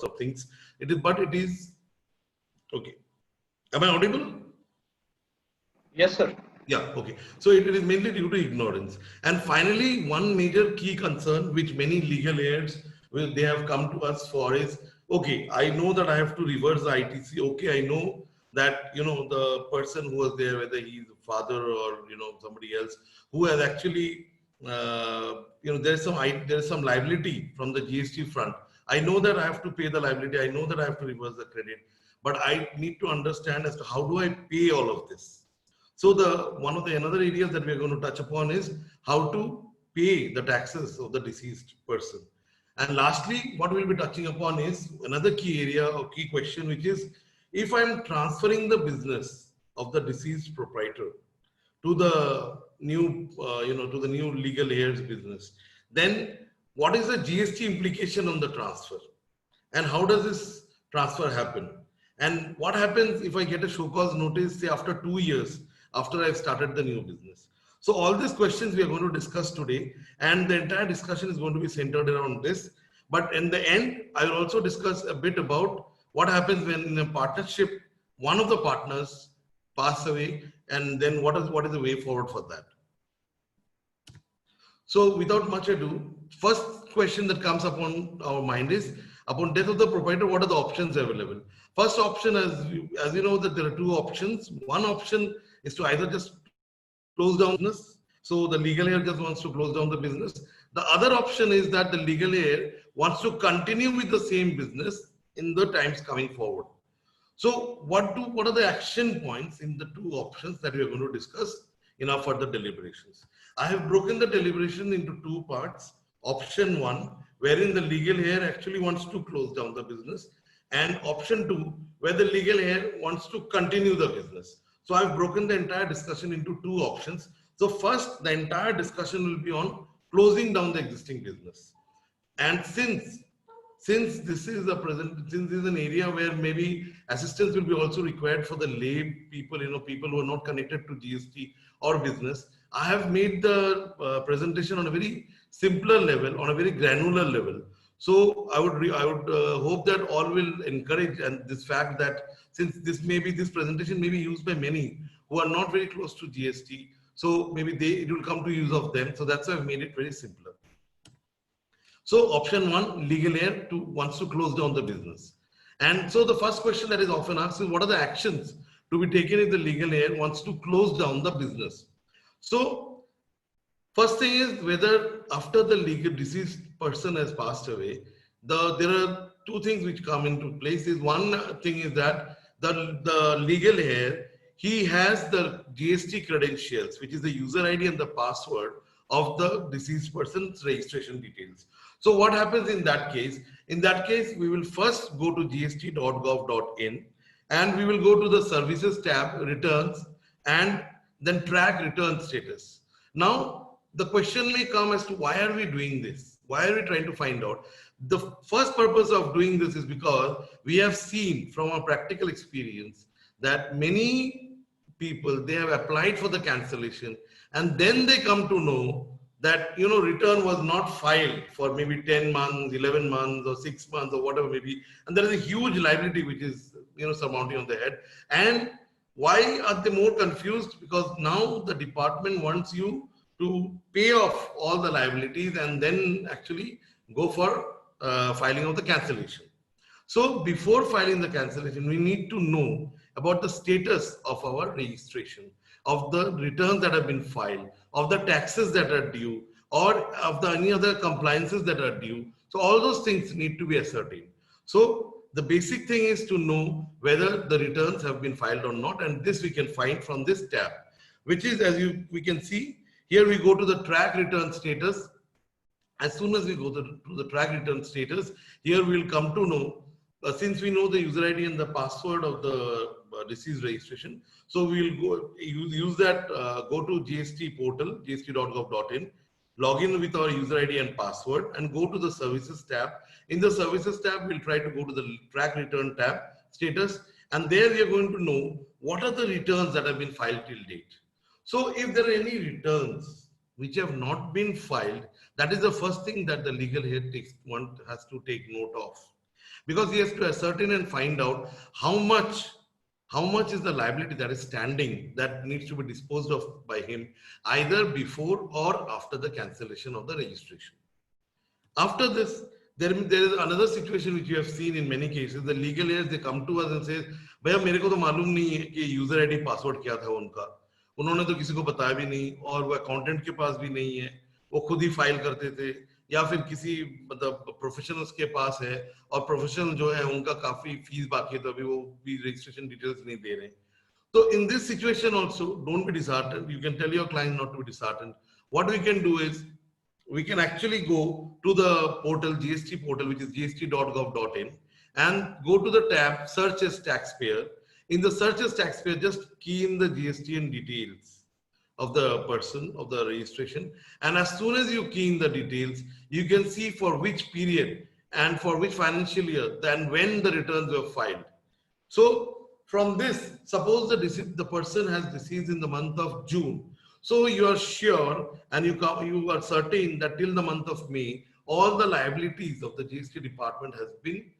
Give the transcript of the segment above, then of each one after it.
of things. But it is okay. Am I audible? Yes, sir. Yeah, okay. So it is mainly due to ignorance. And finally, one major key concern which many legal aids they have come to us for is, okay, I know that I have to reverse the ITC. Okay, I know that, the person who was there, whether he's a father or, somebody else who has actually, there's some liability from the GST front. I know that I have to pay the liability. I know that I have to reverse the credit, but I need to understand as to how do I pay all of this. So another areas that we are going to touch upon is how to pay the taxes of the deceased person. And lastly, what we'll be touching upon is another key area or key question, which is if I'm transferring the business of the deceased proprietor to the to the new legal heirs business, then what is the GST implication on the transfer? And how does this transfer happen? And what happens if I get a show cause notice, say after 2 years, after I've started the new business? So all these questions we are going to discuss today, and the entire discussion is going to be centered around this. But in the end, I will also discuss a bit about what happens when in a partnership, one of the partners pass away, and then what is the way forward for that. So without much ado, first question that comes upon our mind is, upon death of the proprietor, what are the options available? First option, as you know, that there are two options. One option is to either just close down business. So the legal heir just wants to close down the business. The other option is that the legal heir wants to continue with the same business in the times coming forward. So what are the action points in the two options that we are going to discuss in our further deliberations? I have broken the deliberation into two parts. Option one, wherein the legal heir actually wants to close down the business, and option two, where the legal heir wants to continue the business. So I've broken the entire discussion into two options. So first, the entire discussion will be on closing down the existing business. And since this is an area where maybe assistance will be also required for the lay people, people who are not connected to GST or business, I have made the presentation on a very simpler level, on a very granular level. So I would hope that all will encourage and this fact that since this presentation may be used by many who are not very close to GST, so maybe it will come to use of them. So that's why I've made it very simpler. So option one, legal heir wants to close down the business. And so the first question that is often asked is, what are the actions to be taken if the legal heir wants to close down the business? So first thing is whether after the legal deceased person has passed away, there are two things which come into place. One thing is that the legal heir, he has the GST credentials, which is the user ID and the password of the deceased person's registration details. So what happens in that case? In that case, we will first go to gst.gov.in and we will go to the services tab, returns, and then track return status. Now, the question may come as to why are we doing this? Why are we trying to find out? The first purpose of doing this is because we have seen from our practical experience that many people, they have applied for the cancellation and then they come to know that return was not filed for maybe 10 months, 11 months or 6 months or whatever maybe, and there is a huge liability which is surmounting on the head. And why are they more confused? Because now the department wants you to pay off all the liabilities and then actually go for filing of the cancellation. So before filing the cancellation, we need to know about the status of our registration, of the returns that have been filed, of the taxes that are due, or of any other compliances that are due. So all those things need to be ascertained. So the basic thing is to know whether the returns have been filed or not, and this we can find from this tab, which is, as we can see, here we go to the track return status. As soon as we go to the track return status, here we will come to know, since we know the user ID and the password of the deceased registration, so we will go use that, go to GST portal, gst.gov.in, log in with our user ID and password and go to the services tab. In the services tab, we'll try to go to the track return tab status, and there we are going to know what are the returns that have been filed till date. So if there are any returns which have not been filed, that is the first thing that the legal head has to take note of. because he has to ascertain and find out how much is the liability that is standing that needs to be disposed of by him either before or after the cancellation of the registration. After this, there is another situation which you have seen in many cases. The legal heirs, they come to us and say, भैया मेरे को तो मालूम नहीं है कि user ID password क्या था उनका, उन्होंने तो किसी को बताया भी नहीं और वो अकाउंटेंट के पास भी नहीं है, वो खुद ही फाइल करते थे या फिर किसी मतलब प्रोफेशनल्स के पास है और प्रोफेशनल जो है उनका काफी फीस बाकी है तो अभी वो भी रजिस्ट्रेशन डिटेल्स नहीं दे रहे हैं. So in this situation also, don't be disheartened. You can tell your client not to be disheartened. What we can do is we can actually go to the portal, GST portal, which is gst.gov.in, and go to the tab search as taxpayer. In the search as taxpayer, just key in the GSTN details of the person of the registration, and as soon as you key in the details, you can see for which period and for which financial year then when the returns were filed. So from this, suppose the person has deceased in the month of June, so you are sure and you are certain that till the month of May all the liabilities of the GST department has been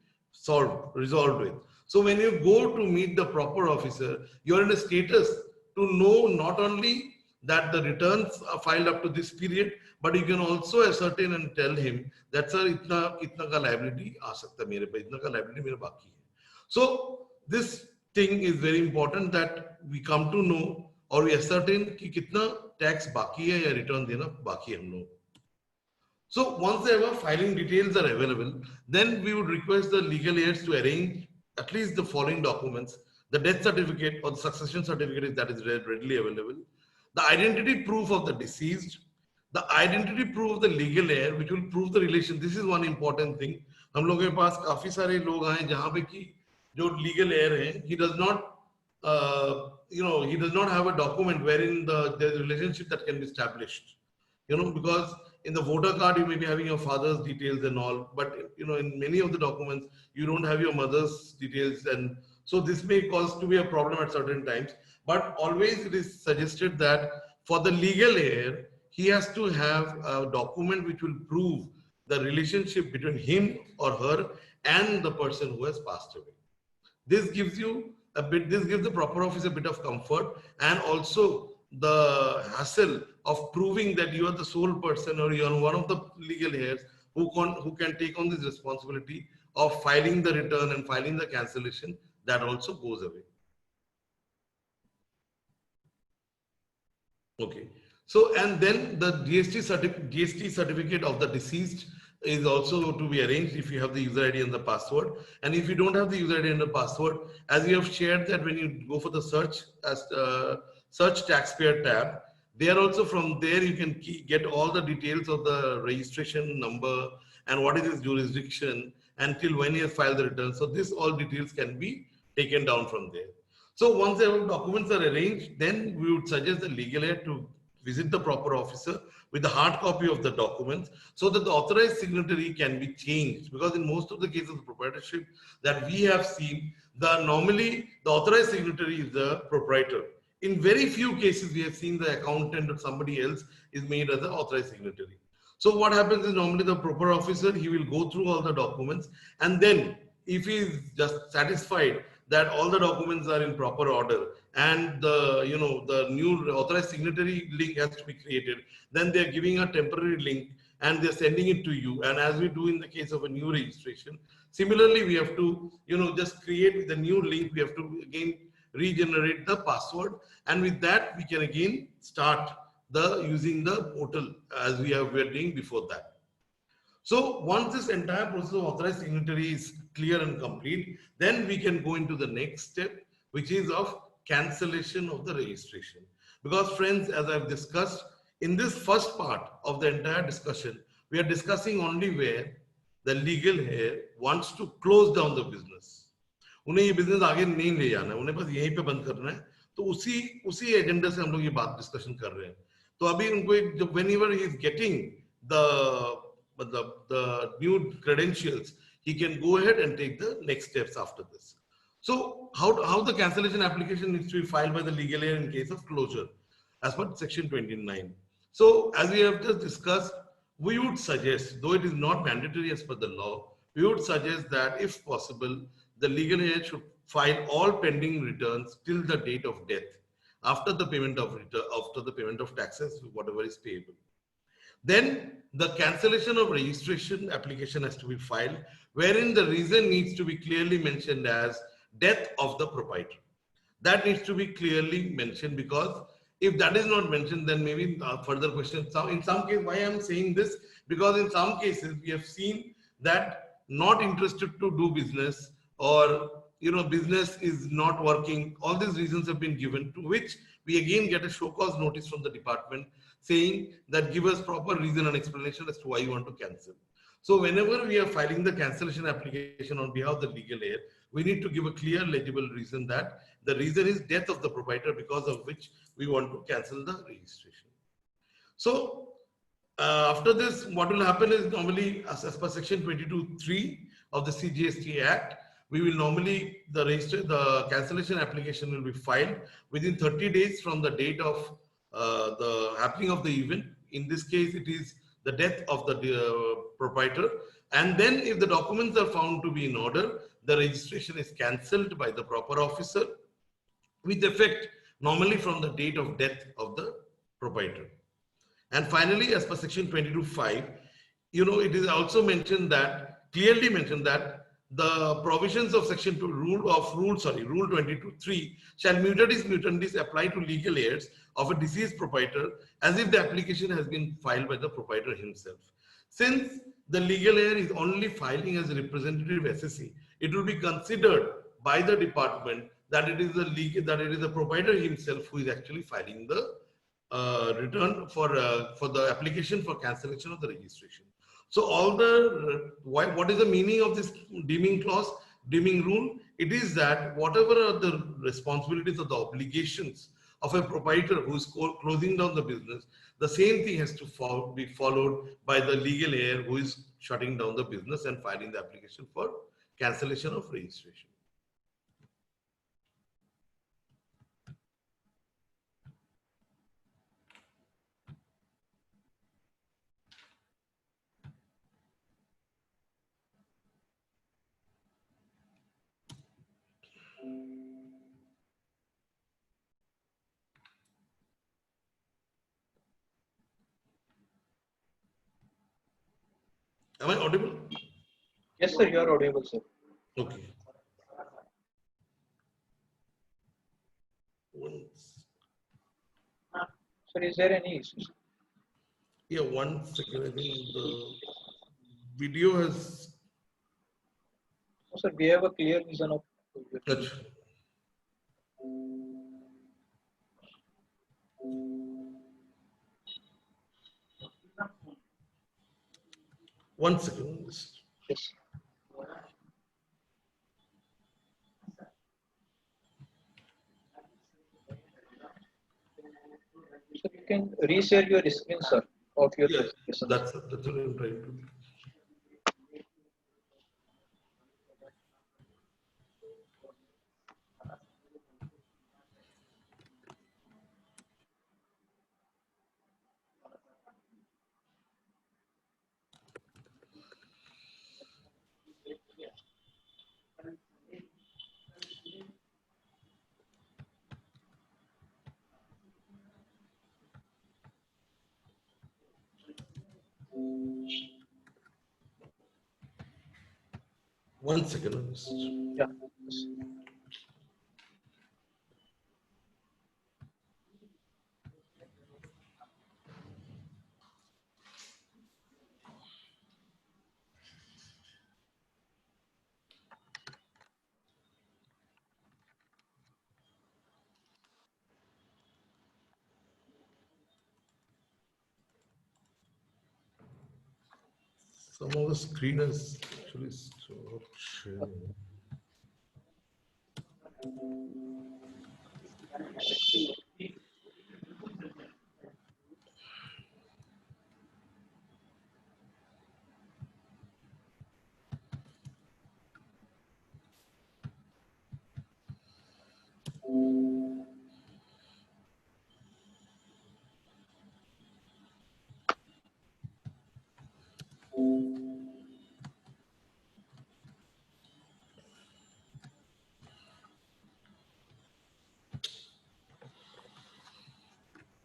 resolved with. So when you go to meet the proper officer, you are in a status to know not only that the returns are filed up to this period, but you can also ascertain and tell him that sir itna ka liability aa sakta mere pe, itna ka liability mere baki hai. So this thing is very important that we come to know or we ascertain कि कितना tax बाकी है या return देना बाकी है हम लोग. So once the filing details are available, then we would request the legal heirs to arrange at least the following documents: the death certificate or the succession certificate that is readily available, the identity proof of the deceased, the identity proof of the legal heir which will prove the relation. This is one important thing. हम लोगों के पास काफी सारे लोग आए जहाँ पे कि जो legal heir है, he does not he does not have a document wherein there's a relationship that can be established, because in the voter card you may be having your father's details and all, but in many of the documents you don't have your mother's details, and so this may cause to be a problem at certain times. But always it is suggested that for the legal heir, he has to have a document which will prove the relationship between him or her and the person who has passed away. This gives the proper office a bit of comfort, and also the hassle of proving that you are the sole person or you are one of the legal heirs who can take on this responsibility of filing the return and filing the cancellation, that also goes away. Okay. So, and then the GST certificate of the deceased is also to be arranged if you have the user ID and the password. And if you don't have the user ID and the password, as you have shared that when you go for the search taxpayer tab, there also from there you can get all the details of the registration number and what is his jurisdiction until when he has filed the return. So this all details can be taken down from there. So once the documents are arranged, then we would suggest the legal heir to visit the proper officer with the hard copy of the documents so that the authorized signatory can be changed. Because in most of the cases of proprietorship that we have seen, normally the authorized signatory is the proprietor. In very few cases, we have seen the accountant or somebody else is made as the authorized signatory. So what happens is normally the proper officer, he will go through all the documents, and then if he is just satisfied that all the documents are in proper order and the new authorized signatory link has to be created, then they are giving a temporary link and they're sending it to you. And as we do in the case of a new registration, similarly we have to just create the new link. We have to again regenerate the password, and with that we can again start using the portal as we were doing before that. So once this entire process of authorized signatory is clear and complete, then we can go into the next step, which is of cancellation of the registration. Because friends, as I've discussed, in this first part of the entire discussion, we are discussing only where the legal heir wants to close down the business. उन्हें ये business आगे नहीं ले जाना है, उन्हें बस यहीं पे बंद करना है, तो उसी एजेंडा से हम लोग ये बात डिस्कशन कर रहे हैं. तो अभी उनको जब whenever he is getting the new credentials, he can go ahead and take the next steps after this. So how the cancellation application needs to be filed by the legal heir in case of closure as per section 29. So as we have just discussed, we would suggest, though it is not mandatory as per the law, we would suggest that if possible, the legal heir should file all pending returns till the date of death, after the payment of taxes, whatever is payable. Then the cancellation of registration application has to be filed, wherein the reason needs to be clearly mentioned as death of the proprietor. That needs to be clearly mentioned, because if that is not mentioned, then maybe further questions. So in some case, why I'm saying this, because in some cases we have seen that not interested to do business, or business is not working. All these reasons have been given, to which we again get a show cause notice from the department saying that give us proper reason and explanation as to why you want to cancel. So whenever we are filing the cancellation application on behalf of the legal heir, we need to give a clear legible reason that the reason is death of the proprietor, because of which we want to cancel the registration. So after this, what will happen is, normally as per section 22(3) of the CGST Act, we will normally, the cancellation application will be filed within 30 days from the date of the happening of the event. In this case, it is the death of the proprietor. And then if the documents are found to be in order, the registration is cancelled by the proper officer with effect normally from the date of death of the proprietor. And finally, as per section 22(5), it is also mentioned that, clearly mentioned that the provisions of section 2 rule 22(3) shall mutandis apply to legal heirs of a deceased proprietor, as if the application has been filed by the proprietor himself. Since the legal heir is only filing as a representative SSE, it will be considered by the department that it is the proprietor himself who is actually filing the return for the application for cancellation of the registration. So what is the meaning of this deeming clause, deeming rule? It is that whatever are the responsibilities or the obligations of a proprietor who is closing down the business, the same thing has to be followed by the legal heir who is shutting down the business and filing the application for cancellation of registration. Am I audible? Yes, sir, you are audible, sir. Okay. Sir, is there any issues? Yeah, 1 second. I think the video has. No, sir, we have a clear vision of. Touch. 1 second. Yes. So you can reshare your screen, sir, of your Yes, presentation. that's what I'm trying to do. One second. Yeah. Yes. Some of the screen is actually stopped sharing.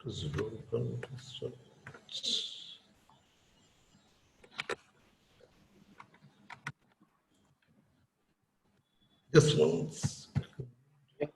Just once. Yeah.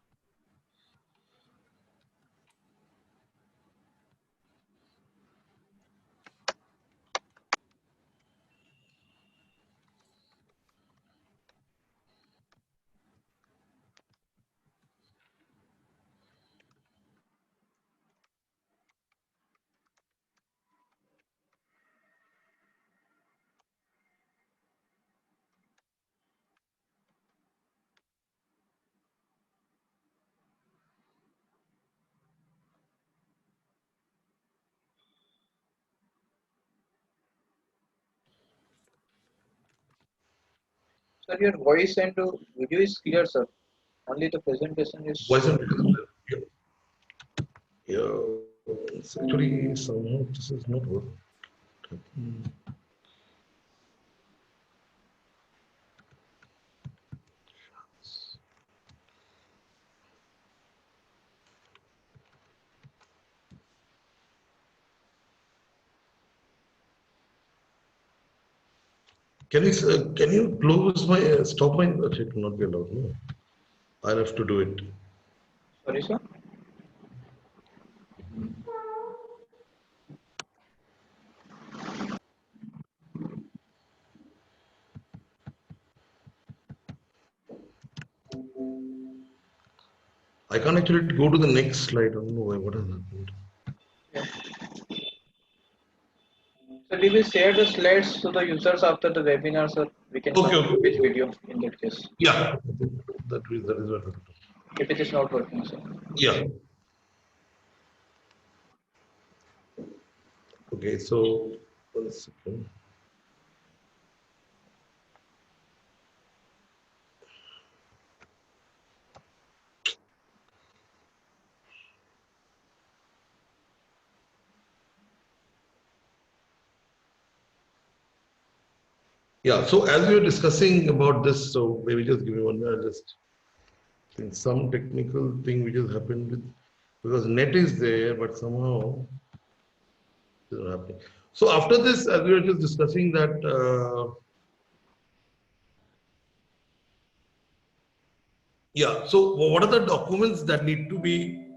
Sir, your voice and video is clear, sir. Only the presentation is Voice and video. Yeah, it's actually somehow this is not working. Can you close my stop my? It will not be allowed. No, I'll have to do it. sorry, sir. I can't actually go to the next slide. I don't know why. What has happened? Yeah. So we will share the slides to the users after the webinar, sir. We can Okay, continue with okay. video in that case. Yeah, that is what. If it is not working, sir. Yeah. Okay, so 1 second. Yeah, so as we were discussing about this, so maybe just give me 1 minute, just think some technical thing which has happened with, because net is there, but somehow it's not happening. So after this, as we were just discussing that, yeah, so what are the documents that need to be,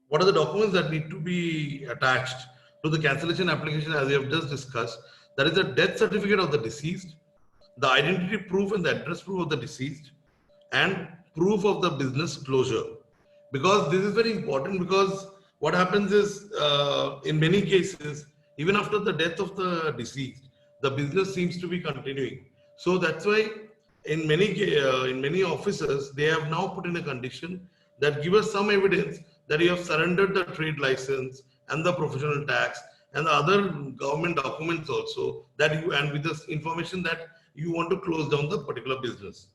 what are the documents that need to be attached to the cancellation application as we have just discussed? That is the death certificate of the deceased, the identity proof and the address proof of the deceased, and proof of the business closure. Because this is very important, because what happens is in many cases, even after the death of the deceased, the business seems to be continuing. So that's why in many offices they have now put in a condition that give us some evidence that you have surrendered the trade license and the professional tax and the other government documents also, that you, and with this information that you want to close down the particular business.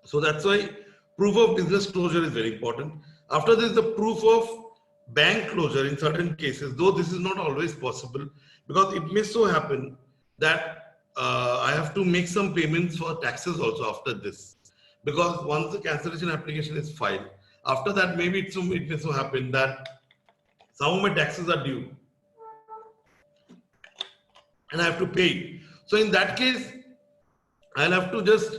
So that's why proof of business closure is very important. After this, the proof of bank closure in certain cases, though this is not always possible, because it may so happen that I have to make some payments for taxes also after this. Because once the cancellation application is filed, after that, maybe it may so happen that some of my taxes are due and I have to pay it. So in that case, I'll have to just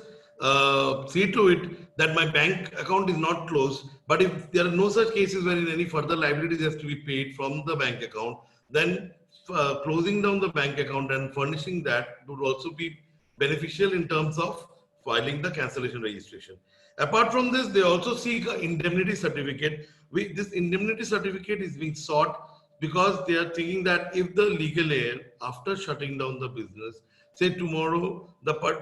see to it that my bank account is not closed. But if there are no such cases wherein any further liabilities has to be paid from the bank account, then closing down the bank account and furnishing that would also be beneficial in terms of filing the cancellation registration. Apart from this, they also seek an indemnity certificate. This indemnity certificate is being sought because they are thinking that if the legal heir, after shutting down the business, say tomorrow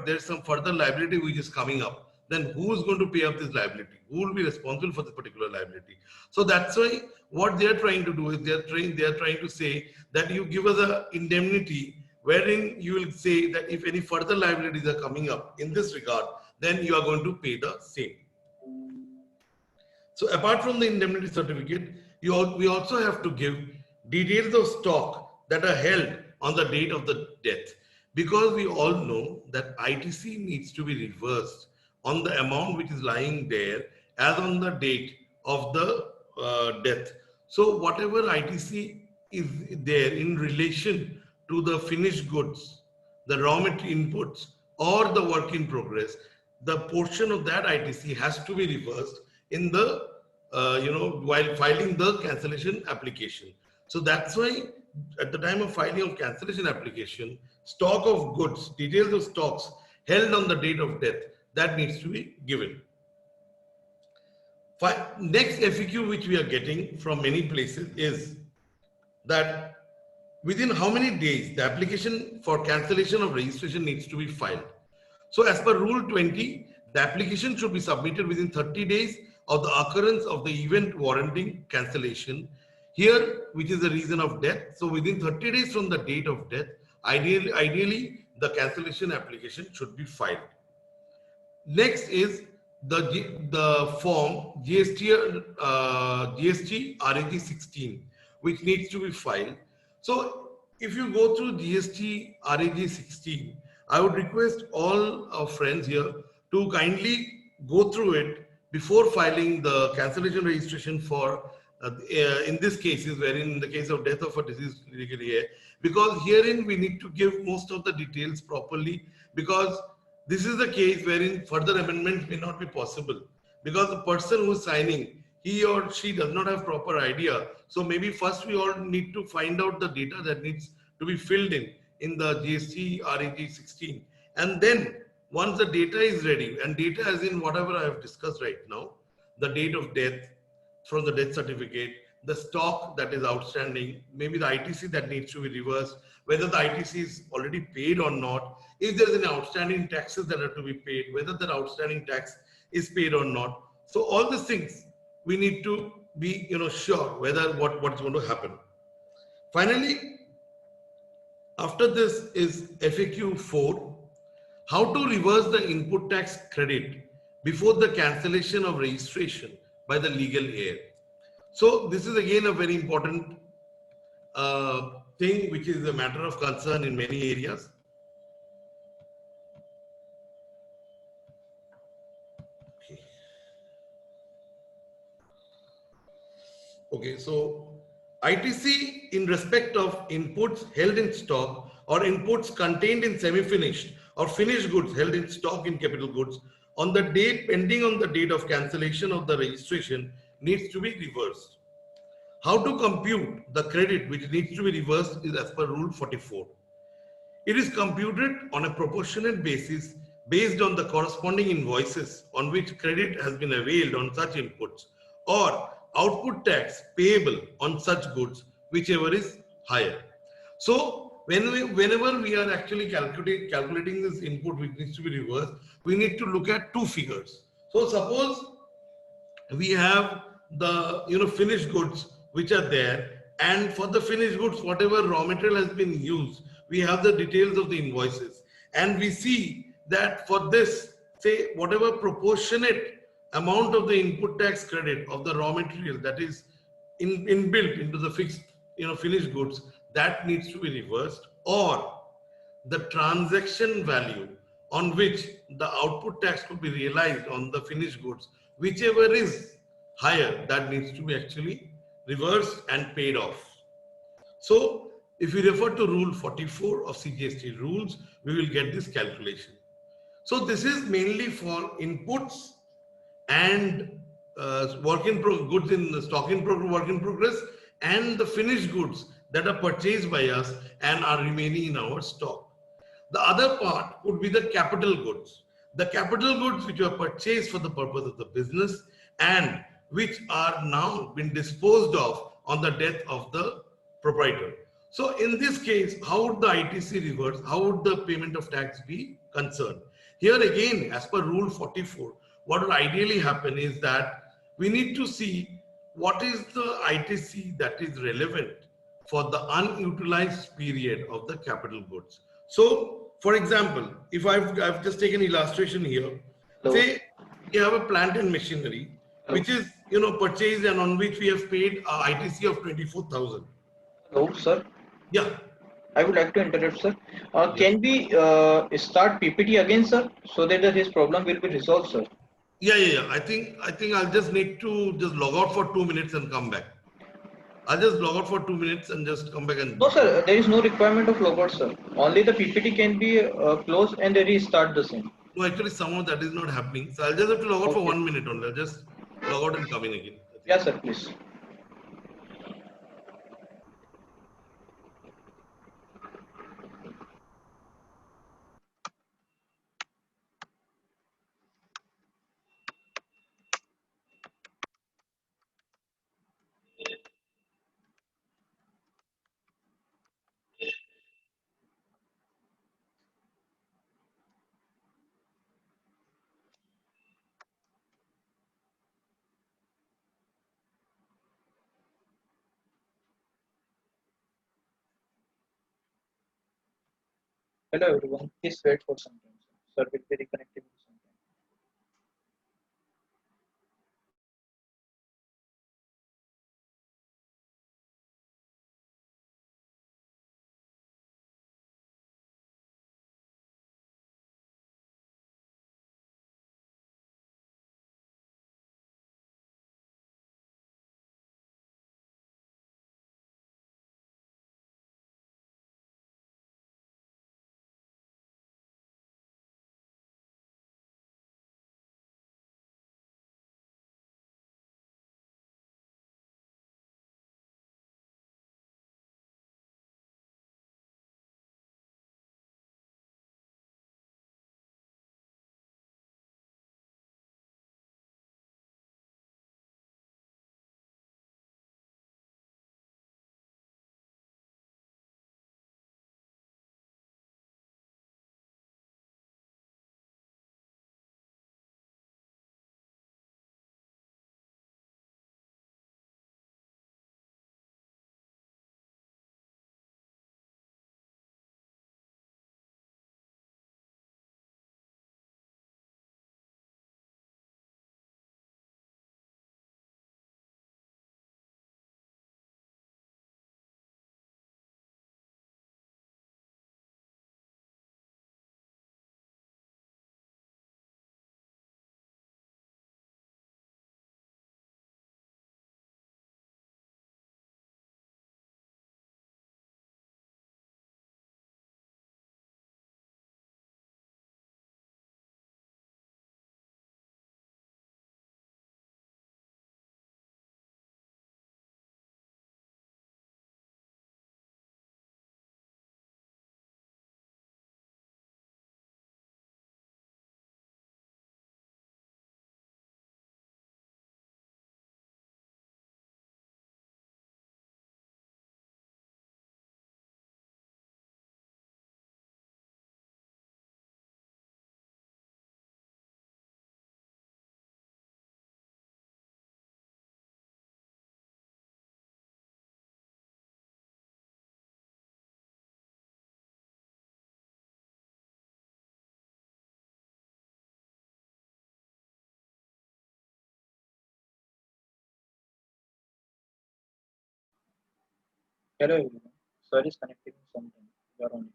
there's some further liability which is coming up, then who is going to pay up this liability? Who will be responsible for this particular liability? So that's why what they are trying to do is they are trying to say that you give us a indemnity wherein you will say that if any further liabilities are coming up in this regard, then you are going to pay the same. So apart from the indemnity certificate, we also have to give details of stock that are held on the date of the death. Because we all know that ITC needs to be reversed on the amount which is lying there as on the date of the death. So whatever ITC is there in relation to the finished goods, the raw material inputs or the work in progress, the portion of that ITC has to be reversed in the, while filing the cancellation application. So that's why at the time of filing of cancellation application, stock of goods, details of stocks held on the date of death, that needs to be given. Next FAQ which we are getting from many places is that within how many days the application for cancellation of registration needs to be filed. So as per Rule 20, the application should be submitted within 30 days of the occurrence of the event warranting cancellation. Here, which is the reason of death. So within 30 days from the date of death, ideally the cancellation application should be filed. Next is the form GST RAG 16, which needs to be filed. So if you go through GST RAG 16, I would request all our friends here to kindly go through it before filing the cancellation registration for in this case is wherein in the case of death of a deceased legal heir, because herein we need to give most of the details properly, because this is the case wherein further amendments may not be possible, because the person who is signing, he or she does not have proper idea. So maybe first we all need to find out the data that needs to be filled in the GST RAG 16. And then once the data is ready, and data as in whatever I have discussed right now, the date of death from the death certificate, the stock that is outstanding, maybe the ITC that needs to be reversed, whether the ITC is already paid or not, if there's any outstanding taxes that are to be paid, whether that outstanding tax is paid or not. So all these things we need to be sure whether what's going to happen. Finally, after this is FAQ 4, how to reverse the input tax credit before the cancellation of registration by the legal heir. So this is again a very important thing, which is a matter of concern in many areas. Okay, so ITC in respect of inputs held in stock or inputs contained in semi-finished or finished goods held in stock in capital goods on the date pending on the date of cancellation of the registration needs to be reversed. How to compute the credit which needs to be reversed is as per Rule 44. It is computed on a proportionate basis based on the corresponding invoices on which credit has been availed on such inputs, or output tax payable on such goods, whichever is higher. So whenever we are actually calculating this input which needs to be reversed, we need to look at two figures. So suppose we have the finished goods which are there, and for the finished goods whatever raw material has been used, we have the details of the invoices, and we see that for this, say whatever proportionate amount of the input tax credit of the raw material that is inbuilt into the fixed finished goods, that needs to be reversed, or the transaction value on which the output tax could be realized on the finished goods, whichever is higher, that needs to be actually reversed and paid off. So if we refer to Rule 44 of CGST rules, we will get this calculation. So this is mainly for inputs and work in goods in the stock in work in progress, and the finished goods that are purchased by us and are remaining in our stock. The other part would be the capital goods. The capital goods which were purchased for the purpose of the business and which are now been disposed of on the death of the proprietor. So in this case, how would the ITC reverse? How would the payment of tax be concerned? Here again, as per Rule 44, what will ideally happen is that we need to see what is the ITC that is relevant for the unutilized period of the capital goods. So, for example, if I've just taken illustration here, say you have a plant and machinery, which is purchased and on which we have paid a ITC of 24,000. Hello, sir. Yeah. I would like to interrupt, sir. Can we start PPT again, sir, so that his problem will be resolved, sir? Yeah. I think I'll just need to just log out for 2 minutes and come back. I'll just log out for 2 minutes and just come back and. No, sir, there is no requirement of logout, sir. Only the PPT can be closed and they restart the same. No, actually, somehow that is not happening. So I'll just have to log out for Okay. 1 minute only. I'll just log out and come in again. I think. Yes, sir, please. Hello, everyone. Please wait for some time. Sir will be reconnecting in some time. Hello, everyone. Sir is connecting in some time. You are on it.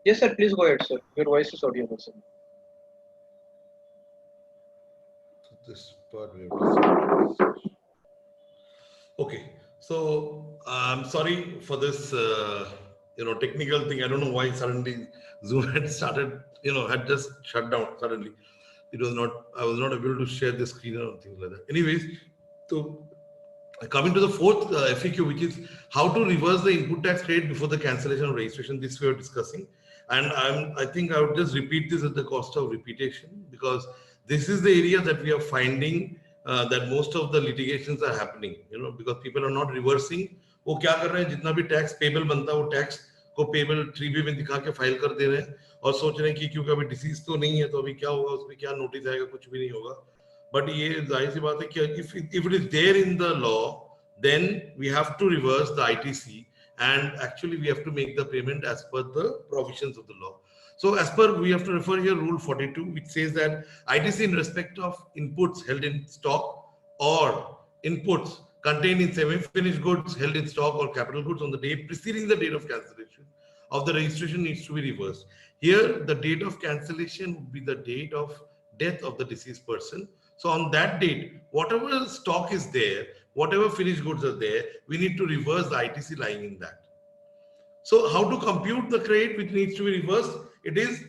Yes, sir. Please go ahead, sir. Your voice is audible, sir. This part we have to see. Okay, so I'm sorry for this, technical thing. I don't know why suddenly Zoom had started, had just shut down suddenly. It was not, I was not able to share the screen or things like that. Anyways, so coming to the fourth FAQ, which is how to reverse the input tax credit before the cancellation of registration. This we are discussing, and I think I would just repeat this at the cost of repetition, because this is the area that we are finding that most of the litigations are happening. Because people are not reversing. वो क्या कर रहे हैं, जितना भी tax payable बनता है वो टैक्स को पेबल 3B में दिखा के फाइल कर दे रहे हैं और सोच रहे हैं कि क्योंकि अभी डिसीज तो नहीं है तो अभी क्या होगा, उसमें क्या नोटिस आएगा, कुछ भी नहीं होगा. But ये जाहिर सी बात है कि if it is there in the law, then we have to reverse the ITC, and actually we have to make the payment as per the provisions of the law. So as per, we have to refer here Rule 42, which says that ITC in respect of inputs held in stock or inputs contained in semi-finished goods held in stock or capital goods on the day preceding the date of cancellation of the registration needs to be reversed. Here, the date of cancellation would be the date of death of the deceased person. So on that date, whatever stock is there, whatever finished goods are there, we need to reverse the ITC lying in that. So how to compute the credit which needs to be reversed? It is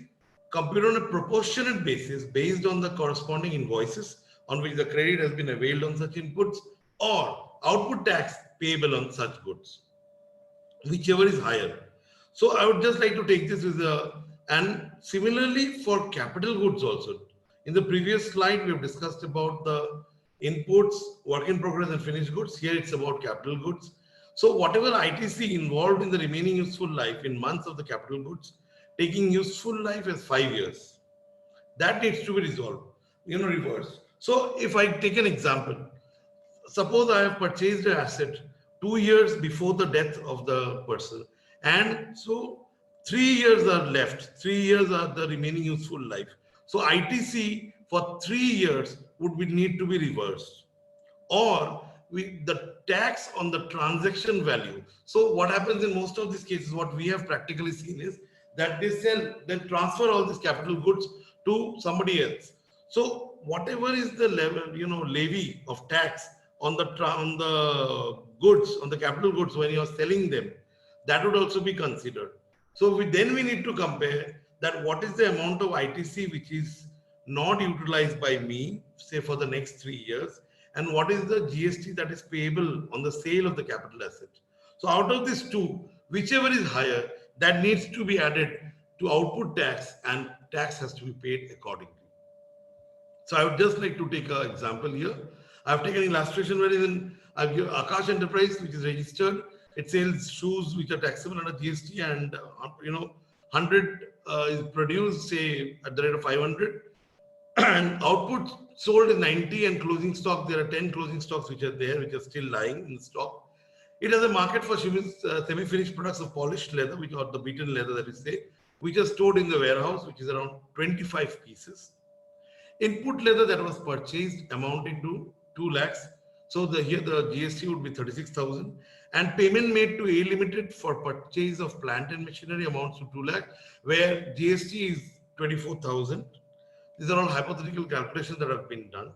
computed on a proportionate basis based on the corresponding invoices on which the credit has been availed on such inputs, or output tax payable on such goods, whichever is higher. So I would just like to take this as and similarly for capital goods also. In the previous slide, we have discussed about the inputs, work in progress and finished goods. Here it's about capital goods. So whatever ITC involved in the remaining useful life in months of the capital goods, taking useful life as 5 years, that needs to be resolved, reversed. So if I take an example, suppose I have purchased an asset 2 years before the death of the person, and so 3 years are left. 3 years are the remaining useful life. So ITC for 3 years would need to be reversed, or the tax on the transaction value. So what happens in most of these cases, what we have practically seen is that they sell, then transfer all these capital goods to somebody else. So whatever is the level, levy of tax on the goods, on the capital goods when you are selling them, that would also be considered. So then we need to compare that what is the amount of ITC which is not utilized by me, say for the next 3 years, and what is the GST that is payable on the sale of the capital asset. So out of these two, whichever is higher, that needs to be added to output tax, and tax has to be paid accordingly. So I would just like to take an example here. I've taken illustration where in Akash Enterprise, which is registered. It sells shoes which are taxable under GST, and 100 is produced, say at the rate of 500, and output sold is 90, and closing stock, there are 10 closing stocks which are there, which are still lying in stock. It has a market for semi-finished products of polished leather, which are the beaten leather that we say, which are stored in the warehouse, which is around 25 pieces. Input leather that was purchased amounting to 2 lakhs. So here the GST would be 36,000, and payment made to A Limited for purchase of plant and machinery amounts to 2 lakh, where GST is 24,000. These are all hypothetical calculations that have been done.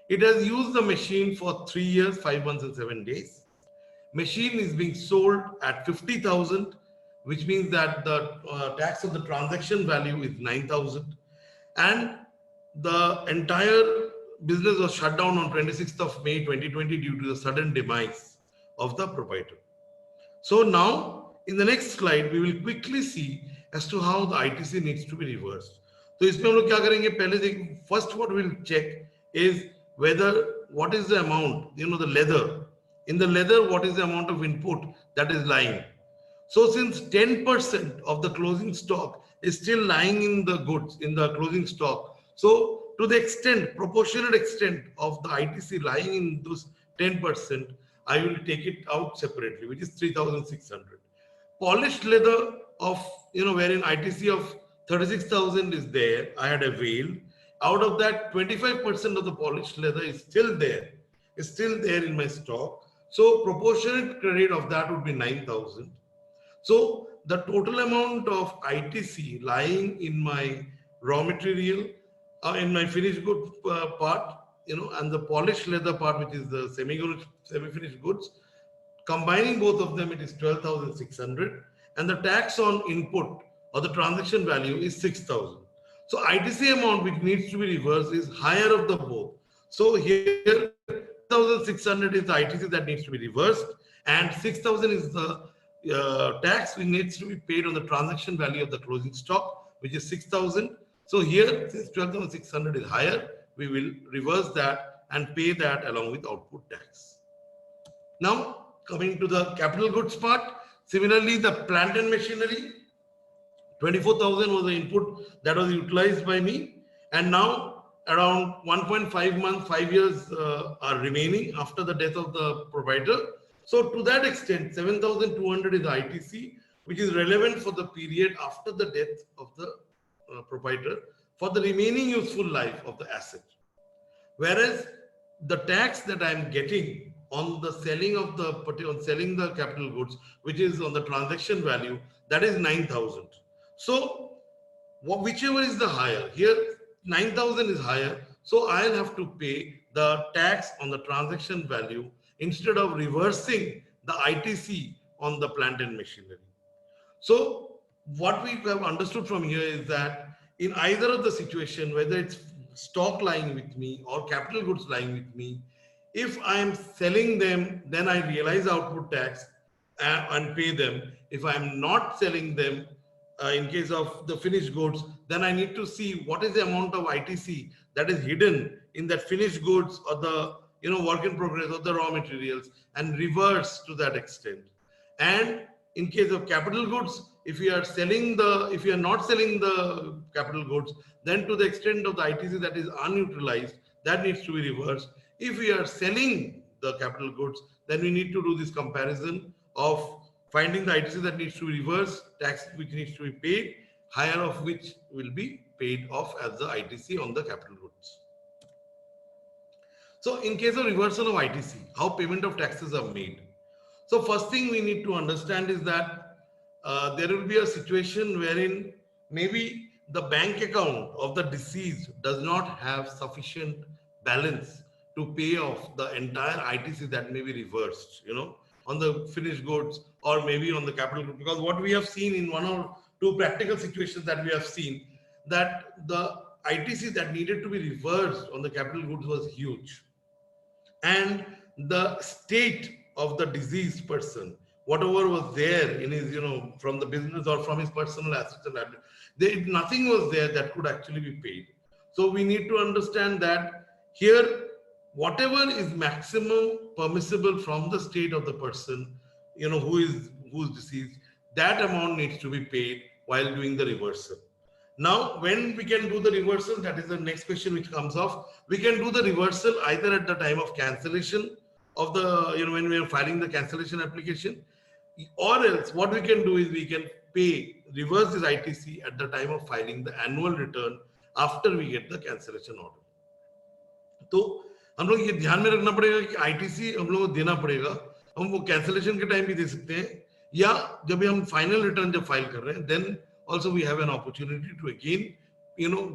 It has used the machine for 3 years, 5 months and 7 days. Machine is being sold at 50,000, which means that the tax of the transaction value is 9,000, and the entire business was shut down on 26th of May 2020 due to the sudden demise of the proprietor. So now in the next slide, we will quickly see as to how the ITC needs to be reversed. So इसमें हम लोग क्या करेंगे, पहले first what we will check is whether what is the amount, the leather. In the leather, what is the amount of input that is lying? So since 10% of the closing stock is still lying in the goods, in the closing stock, so to the extent, proportionate extent of the ITC lying in those 10%, I will take it out separately, which is 3,600. Polished leather of, wherein ITC of 36,000 is there, I had availed. Out of that, 25% of the polished leather is still there in my stock. So proportionate credit of that would be 9,000. So the total amount of ITC lying in my raw material, in my finished good part, and the polished leather part, which is the semi-finished goods, combining both of them, it is 12,600, and the tax on input or the transaction value is 6,000. So ITC amount which needs to be reversed is higher of the both. So here 1,600 is the ITC that needs to be reversed, and 6,000 is the tax which needs to be paid on the transaction value of the closing stock, which is 6,000. So here, since 12,600 is higher, we will reverse that and pay that along with output tax. Now, coming to the capital goods part, similarly, the plant and machinery, 24,000 was the input that was utilized by me, and now around 1.5 months, 5 years are remaining after the death of the proprietor. So to that extent, 7,200 is the ITC, which is relevant for the period after the death of the proprietor for the remaining useful life of the asset. Whereas the tax that I am getting on the selling of the capital goods, which is on the transaction value, that is 9,000. So whichever is the higher, here 9,000 is higher, so I'll have to pay the tax on the transaction value instead of reversing the ITC on the plant and machinery. So what we have understood from here is that in either of the situation, whether it's stock lying with me or capital goods lying with me, if I am selling them, then I realize output tax and pay them. If I am not selling them, in case of the finished goods, then I need to see what is the amount of ITC that is hidden in that finished goods or the work in progress or the raw materials, and reverse to that extent. And in case of capital goods, if you are not selling the capital goods, then to the extent of the ITC that is unutilized, that needs to be reversed. If we are selling the capital goods, then we need to do this comparison of finding the ITC that needs to be reversed, tax which needs to be paid, higher of which will be paid off as the ITC on the capital goods. So in case of reversal of ITC, how payment of taxes are made. So first thing we need to understand is that there will be a situation wherein maybe the bank account of the deceased does not have sufficient balance to pay off the entire ITC that may be reversed, on the finished goods or maybe on the capital goods. Because what we have seen in one or two practical situations that we have seen, that the ITC that needed to be reversed on the capital goods was huge. And the state of the deceased person, whatever was there in his, from the business or from his personal assets and liabilities, nothing was there that could actually be paid. So we need to understand that here, whatever is maximum permissible from the state of the person, who's deceased, that amount needs to be paid while doing the reversal. Now, when we can do the reversal, that is the next question which comes off. We can do the reversal either at the time of cancellation of the, when we are filing the cancellation application, or else what we can do is we can reverse this ITC at the time of filing the annual return after we get the cancellation order. तो हम लोग ये ध्यान में रखना पड़ेगा कि ITC हम लोग को देना पड़ेगा, हम वो कैंसिलेशन के टाइम भी दे सकते हैं, या जब भी हम फाइनल रिटर्न जब फाइल कर रहे हैं, then also we have an opportunity to again,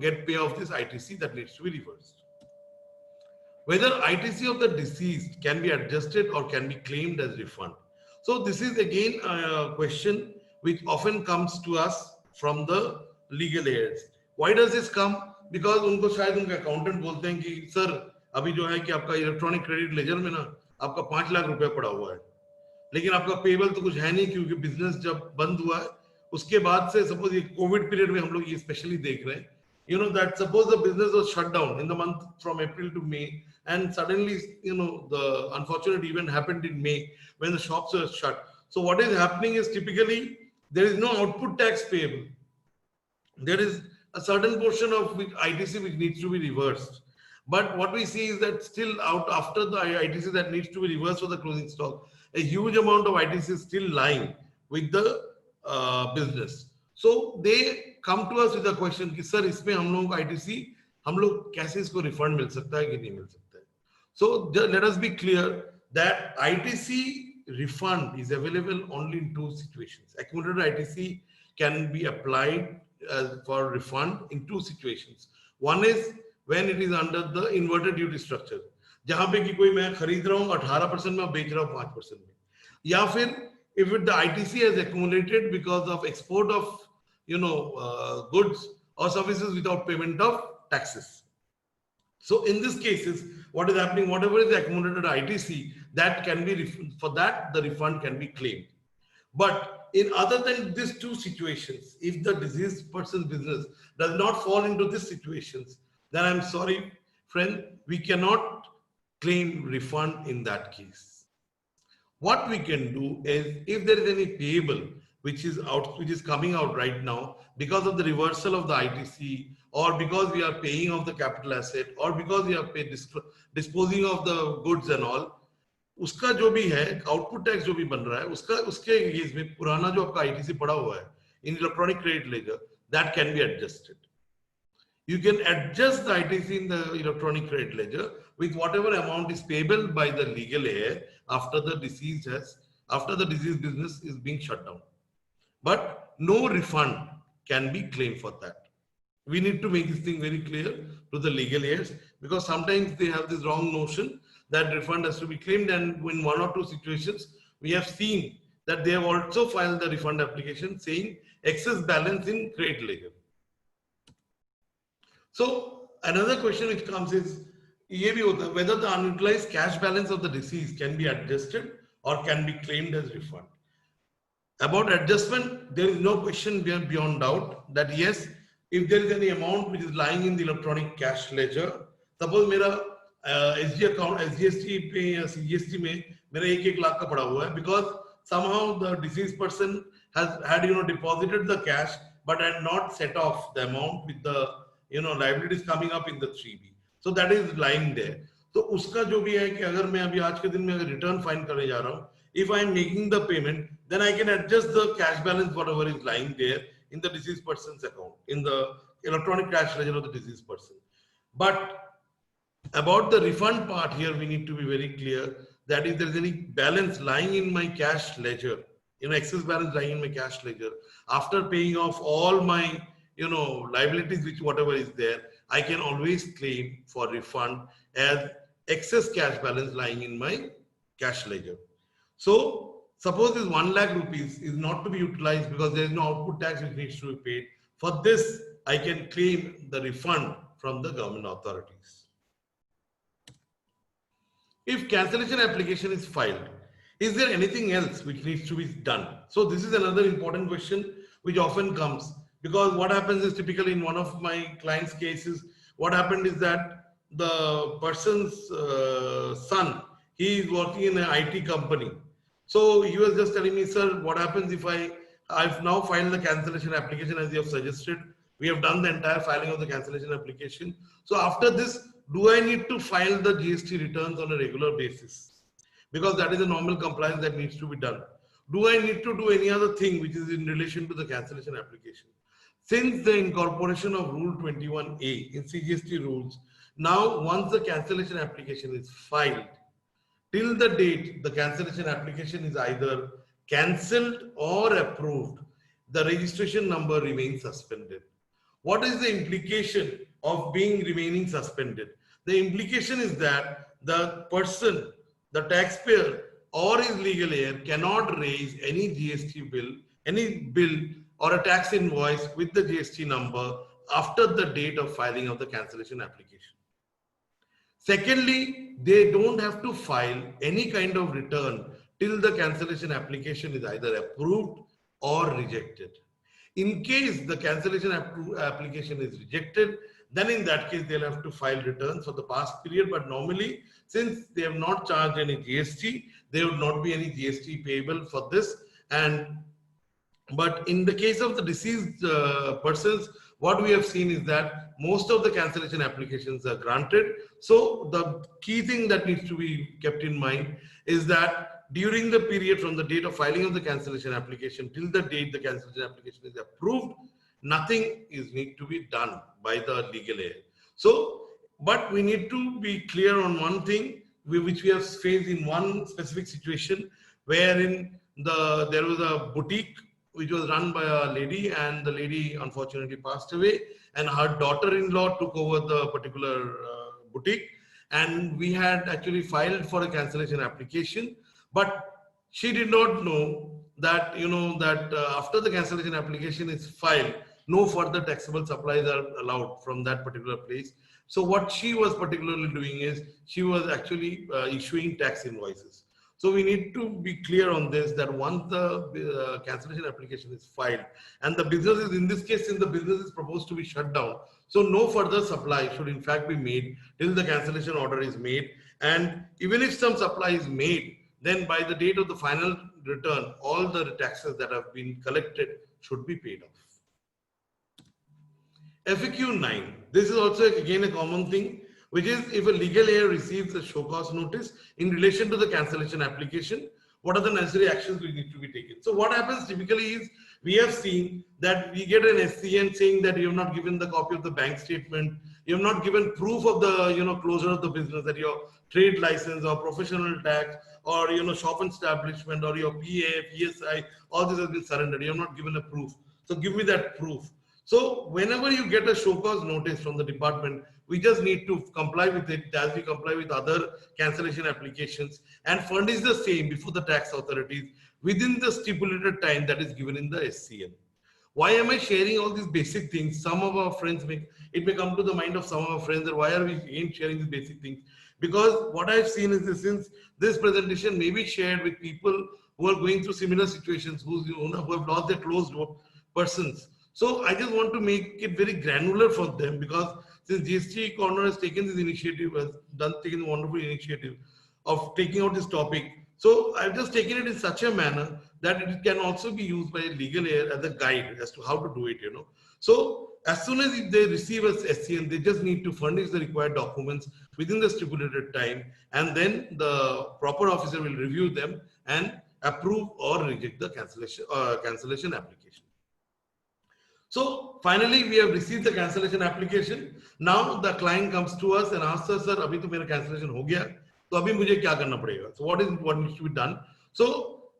get pay off this ITC that needs to be reversed. Whether ITC of the deceased can be adjusted or can be claimed as refund. So this is again a question which often comes to us from the legal aids. Why does this come? Because उनको शायद उनका accountant बोलते हैं कि sir अभी जो है कि आपका इलेक्ट्रॉनिक क्रेडिट लेजर में ना आपका 5 लाख रुपया पड़ा हुआ है, लेकिन आपका पेबल तो कुछ है नहीं क्योंकि बिजनेस जब बंद हुआ है उसके बाद से, सपोज ये कोविड पीरियड में हम लोग ये स्पेशली देख रहे हैं, that suppose the business was shut down in the month from April to May, and suddenly the unfortunate event happened in May when the shops were shut. So what is happening is typically there is no output tax payable. There is a certain portion of ITC which needs to be reversed. But what we see is that still out after the ITC that needs to be reversed for the closing stock, a huge amount of ITC is still lying with the business. So they come to us with a question कि sir इसमें हम लोगों को ITC हम लोग कैसे इसको refund मिल सकता है कि नहीं मिल सकता है. So let us be clear that ITC refund is available only in two situations. Accumulated ITC can be applied for refund in two situations. One is when it is under the inverted duty structure, जहां पे कि कोई मैं खरीद रहा हूँ 18% में बेच रहा हूँ 5% में, या फिर if the ITC has accumulated because of export of goods or services without payment of taxes. So in these cases, what is happening? Whatever is accumulated ITC, that can be for that the refund can be claimed. But in other than these two situations, if the deceased person's business does not fall into these situations, then I'm sorry, friend, we cannot claim refund in that case. What we can do is, if there is any payable which is coming out right now because of the reversal of the ITC, or because we are paying off the capital asset, or because we are disposing of the goods and all, उसका जो भी है output tax जो भी बन रहा है उसके केस में पुराना जो आपका आईटीसी पड़ा हुआ है इन electronic credit ledger, that can be adjusted. You can adjust the ITC in the electronic credit ledger with whatever amount is payable by the legal heir after the deceased business is being shut down. But no refund can be claimed for that. We need to make this thing very clear to the legal heirs, because sometimes they have this wrong notion that refund has to be claimed, and in one or two situations we have seen that they have also filed the refund application saying excess balance in credit ledger. So another question which comes is whether the unutilized cash balance of the deceased can be adjusted or can be claimed as refund. About adjustment, there is no question beyond doubt that yes, if there is any amount which is lying in the electronic cash ledger, suppose मेरा SG account SGST पे या CGST में मेरा 1 लाख का पड़ा हुआ है, because somehow the deceased person had deposited the cash but had not set off the amount with the liabilities coming up in the 3B, so that is lying there. तो उसका जो भी है कि अगर मैं अभी आज के दिन में अगर रिटर्न फाइन करने जा रहा हूँ, if I am making the payment, then I can adjust the cash balance whatever is lying there in the deceased person's account, in the electronic cash ledger of the deceased person. But about the refund part here, we need to be very clear that if there is any balance lying in my cash ledger, excess balance lying in my cash ledger, after paying off all my liabilities, which whatever is there, I can always claim for refund as excess cash balance lying in my cash ledger. So suppose this 1 lakh rupees is not to be utilized because there is no output tax which needs to be paid. For this, I can claim the refund from the government authorities. If cancellation application is filed, is there anything else which needs to be done? So this is another important question which often comes, because what happens is, typically in one of my clients' cases, what happened is that the person's son, he is working in an IT company. So he was just telling me, sir, what happens if I've now filed the cancellation application as you have suggested. We have done the entire filing of the cancellation application. So after this, do I need to file the GST returns on a regular basis? Because that is a normal compliance that needs to be done. Do I need to do any other thing which is in relation to the cancellation application? Since the incorporation of Rule 21A in CGST rules, now once the cancellation application is filed, till the date the cancellation application is either cancelled or approved, the registration number remains suspended. What is the implication of remaining suspended? The implication is that the person, the taxpayer or his legal heir cannot raise any GST bill, any bill or a tax invoice with the GST number after the date of filing of the cancellation application. Secondly, they don't have to file any kind of return till the cancellation application is either approved or rejected. In case the cancellation application is rejected, then in that case they'll have to file returns for the past period. But normally, since they have not charged any GST, there would not be any GST payable for this. But in the case of the deceased persons, what we have seen is that most of the cancellation applications are granted. So the key thing that needs to be kept in mind is that during the period from the date of filing of the cancellation application till the date the cancellation application is approved, nothing need to be done by the legal heir. So, but we need to be clear on one thing which we have faced in one specific situation, wherein there was a boutique which was run by a lady, and the lady unfortunately passed away, and her daughter-in-law took over the particular boutique, and we had actually filed for a cancellation application, but she did not know that after the cancellation application is filed, no further taxable supplies are allowed from that particular place. So what she was particularly doing is she was actually issuing tax invoices. So we need to be clear on this, that once the cancellation application is filed and the business is, in this case, since the business is proposed to be shut down, so no further supply should in fact be made till the cancellation order is made. And even if some supply is made, then by the date of the final return, all the taxes that have been collected should be paid off. FAQ 9. This is also again a common thing, which is if a legal heir receives a show cause notice in relation to the cancellation application, what are the necessary actions we need to be taken? So what happens typically is, we have seen that we get an SCN saying that you have not given the copy of the bank statement, you have not given proof of the closure of the business, that your trade license or professional tax or shop establishment or your PA, PSI, all this has been surrendered. You have not given a proof. So give me that proof. So whenever you get a show cause notice from the department, we just need to comply with it as we comply with other cancellation applications and furnish the same before the tax authorities within the stipulated time that is given in the SCN. Why am I sharing all these basic things? Some of our friends it may come to the mind of some of our friends that why are we again sharing these basic things? Because what I've seen is that since this presentation may be shared with people who are going through similar situations, who have lost their close persons. So I just want to make it very granular for them, because since GST Corner has taken this initiative, taken a wonderful initiative of taking out this topic. So I've just taken it in such a manner that it can also be used by a legal heir as a guide as to how to do it, So as soon as they receive a SCN, they just need to furnish the required documents within the stipulated time, and then the proper officer will review them and approve or reject the cancellation application. So finally, we have received the cancellation application. Now the client comes to us and asks us, "Sir, abhi to mera cancellation ho gaya. तो अभी मुझे क्या करना पड़ेगा?" So what needs to be done? So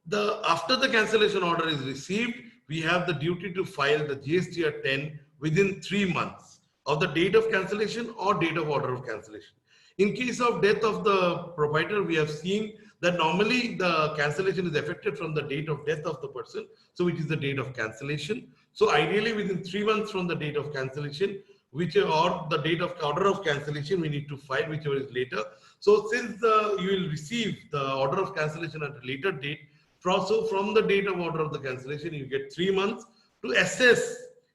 after the cancellation order is received, we have the duty to file the GSTR 10 within 3 months of the date of cancellation or date of order of cancellation. In case of death of the proprietor, we have seen that normally the cancellation is effected from the date of death of the person, so which is the date of cancellation. So ideally within 3 months from the date of cancellation, or the date of order of cancellation, we need to file whichever is later. So since you will receive the order of cancellation at a later date, from the date of order of the cancellation, you get 3 months to assess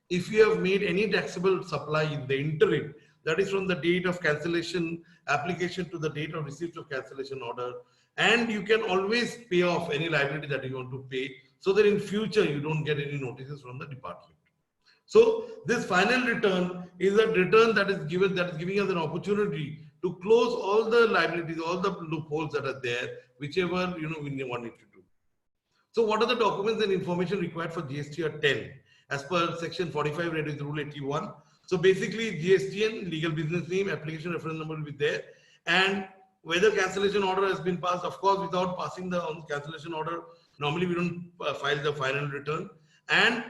if you have made any taxable supply in the interim, that is from the date of cancellation application to the date of receipt of cancellation order. And you can always pay off any liability that you want to pay, so that in future you don't get any notices from the department. So this final return is a return that is giving us an opportunity to close all the liabilities, all the loopholes that are there, whichever we want it to do. So what are the documents and information required for GSTR 10 as per section 45 Revised Rule 81? So basically GSTN, legal business name, application reference number will be there, and whether cancellation order has been passed. Of course, without passing the cancellation order, normally we don't file the final return. And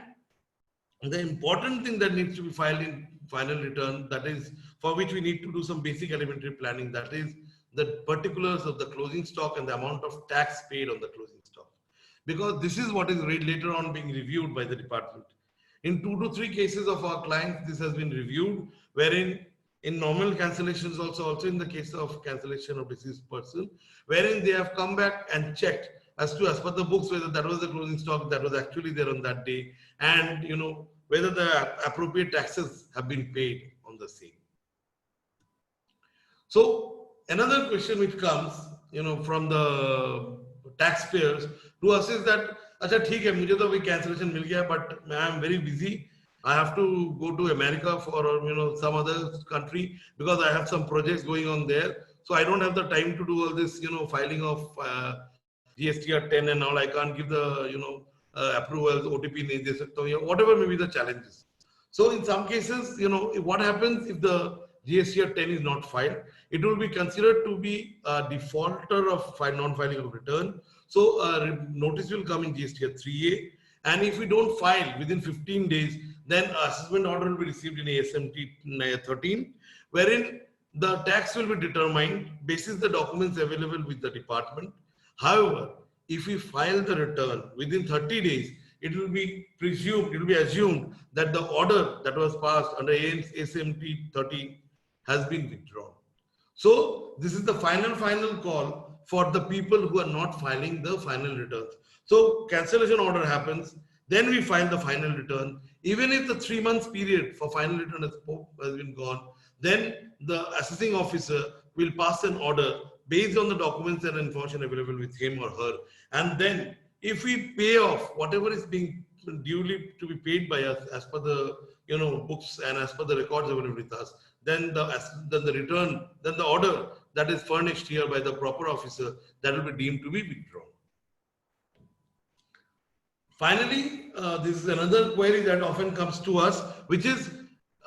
the important thing that needs to be filed in final return, that is for which we need to do some basic elementary planning, that is the particulars of the closing stock and the amount of tax paid on the closing stock, because this is what is later on being reviewed by the department. In 2 to 3 cases of our clients, this has been reviewed, wherein in normal cancellations, also in the case of cancellation of deceased person, wherein they have come back and checked as per the books whether that was the closing stock that was actually there on that day, and whether the appropriate taxes have been paid on the same. So another question which comes from the taxpayers to us is that, "Acha, theek hai, mujhe to abhi cancellation mil gaya, but I am very busy. I have to go to America or some other country because I have some projects going on there. So I don't have the time to do all this filing of GSTR 10 and all. I can't give the approvals, OTP nahi de sakta hu, whatever may be the challenges." So in some cases, what happens if the GSTR 10 is not filed? It will be considered to be a defaulter of non-filing of return. So notice will come in GSTR 3A. And if we don't file within 15 days, then assessment order will be received in ASMT 13, wherein the tax will be determined basis the documents available with the department. However, if we file the return within 30 days, it will be presumed, it will be assumed that the order that was passed under ASMT 13 has been withdrawn. So this is the final call for the people who are not filing the final returns. So cancellation order happens, then we file the final return. Even if the 3 months period for final return has been gone, then the assessing officer will pass an order based on the documents and information available with him or her. And then if we pay off whatever is being duly to be paid by us as per the books and as per the records available with us, then the return, then the order that is furnished here by the proper officer, that will be deemed to be withdrawn. Finally, this is another query that often comes to us, which is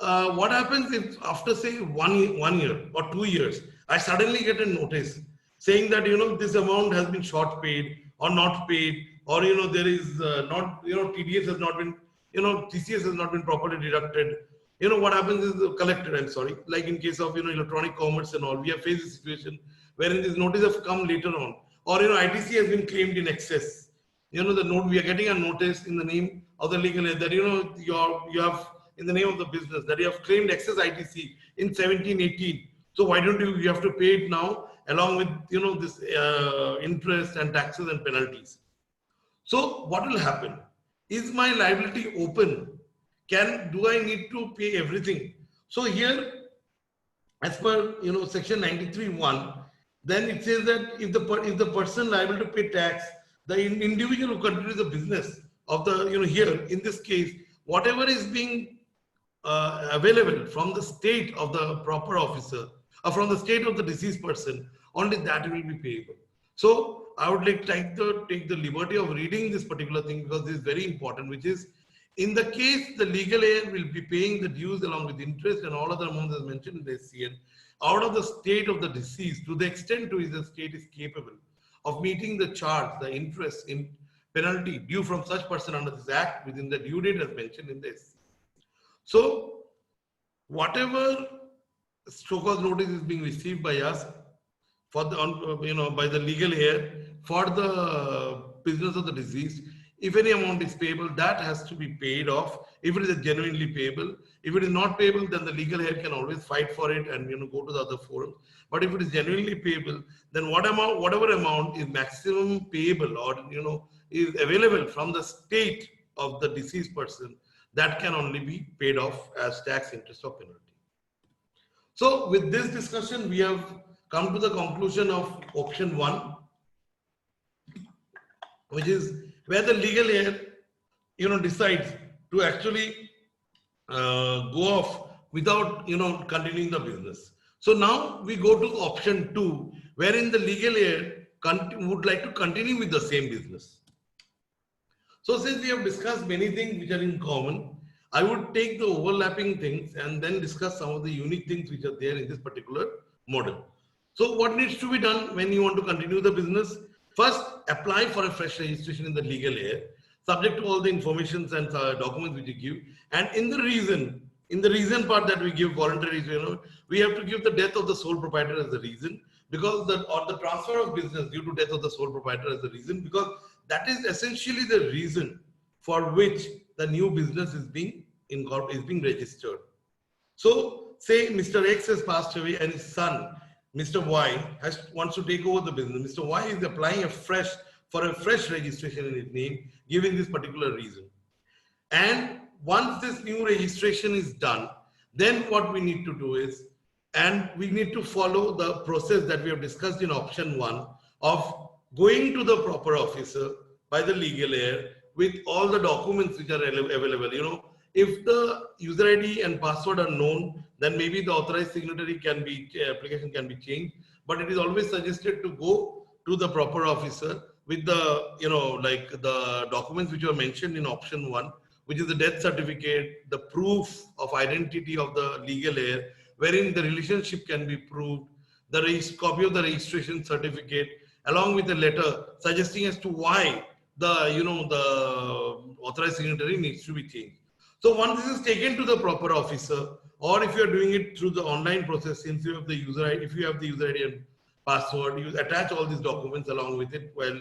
what happens if after say one year or 2 years, I suddenly get a notice saying that this amount has been short paid or not paid, or there is not TDS has not been TCS has not been properly deducted. What happens is collected, I'm sorry, like in case of electronic commerce and all, we have faced a situation wherein this notice have come later on, or ITC has been claimed in excess. The note, we are getting a notice in the name of the legal aid that you have in the name of the business that you have claimed excess ITC in 17-18. So why don't you have to pay it now along with this interest and taxes and penalties. So what will happen? Is my liability open? Do I need to pay everything? So here, as per section 93(1), then it says that if the person liable to pay tax, the individual who continues the business of the here in this case, whatever is being available from the state of the proper officer or from the state of the deceased person, only that will be payable. So I would like to take the liberty of reading this particular thing because this is very important, which is in the case the legal heir will be paying the dues along with interest and all other amounts as mentioned in the SCN out of the state of the deceased to the extent to which the state is capable of meeting the charge, the interest in penalty due from such person under this act within the due date as mentioned in this. So whatever so-called notice is being received by us for the by the legal heir for the business of the deceased, if any amount is payable, that has to be paid off if it is genuinely payable. If it is not payable, then the legal heir can always fight for it and go to the other forum. But if it is genuinely payable, then whatever amount is maximum payable or is available from the state of the deceased person, that can only be paid off as tax, interest, or penalty. So with this discussion, we have come to the conclusion of option 1, which is where the legal heir decides to actually go off without continuing the business. So now we go to option 2, wherein the legal heir would like to continue with the same business. So since we have discussed many things which are in common, I would take the overlapping things and then discuss some of the unique things which are there in this particular model. So what needs to be done when you want to continue the business? First, apply for a fresh registration in the legal heir, subject to all the informations and documents which you give. And in the reason part that we give voluntary, we have to give the death of the sole proprietor as the reason, because the transfer of business due to death of the sole proprietor as the reason, because that is essentially the reason for which the new business is being registered. So say Mr. X has passed away and his son, Mr. Y, wants to take over the business. Mr. Y is applying for a fresh registration in his name, given this particular reason. And once this new registration is done, then what we need to do is, and we need to follow the process that we have discussed in option 1 of going to the proper officer by the legal heir with all the documents which are available. If the user ID and password are known, then maybe the authorized signatory application can be changed. But it is always suggested to go to the proper officer with the, like the documents which were mentioned in option 1, which is the death certificate, the proof of identity of the legal heir, wherein the relationship can be proved, the copy of the registration certificate, along with a letter suggesting as to why the authorized signatory needs to be changed. So once this is taken to the proper officer, or if you are doing it through the online process, since you have the user ID, if you have the user ID and password, you attach all these documents along with it while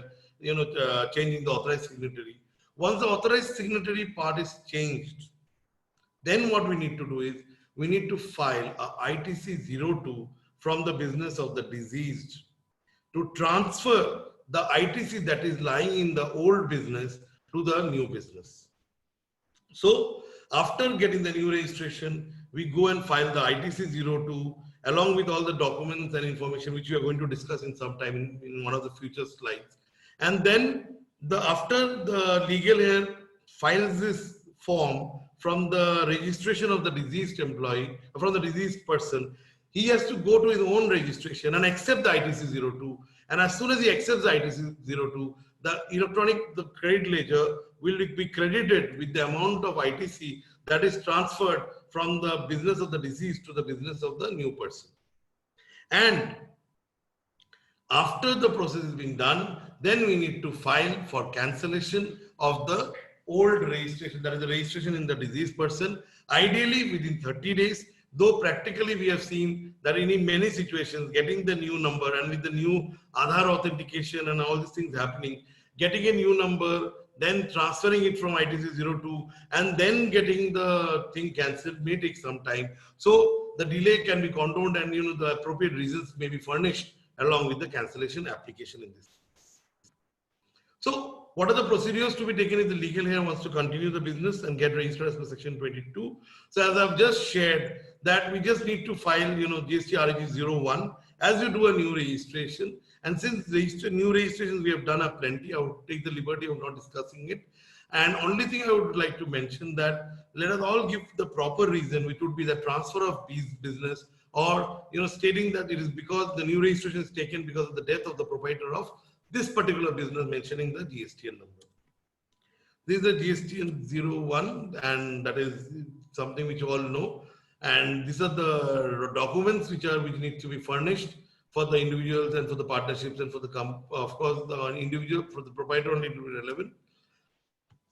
changing the authorized signatory. Once the authorized signatory part is changed, then what we need to do is we need to file a ITC-02 from the business of the deceased to transfer the ITC that is lying in the old business to the new business. So after getting the new registration, we go and file the ITC-02 along with all the documents and information which we are going to discuss in some time in one of the future slides. And then after the legal heir files this form from the registration of the deceased employee, from the deceased person, he has to go to his own registration and accept the ITC-02. And as soon as he accepts the ITC-02, the credit ledger will be credited with the amount of ITC that is transferred from the business of the deceased to the business of the new person. And after the process is being done, then we need to file for cancellation of the old registration, that is the registration in the deceased person, ideally within 30 days. Though practically we have seen that in many situations, getting the new number and with the new Aadhaar authentication and all these things happening, getting a new number, then transferring it from ITC-02 and then getting the thing cancelled may take some time. So the delay can be condoned and the appropriate reasons may be furnished along with the cancellation application in this. So what are the procedures to be taken if the legal heir wants to continue the business and get registered as per section 22? So as I've just shared that we just need to file GST RAG 01 as you do a new registration. And since new registrations we have done a plenty, I would take the liberty of not discussing it. And only thing I would like to mention that let us all give the proper reason, which would be the transfer of business, or stating that it is because the new registration is taken because of the death of the proprietor of this particular business, mentioning the GSTN number. This is the GSTN 01, and that is something which you all know. And these are the documents which need to be furnished for the individuals and for the partnerships and for the of course the individual, for the proprietor only to be relevant.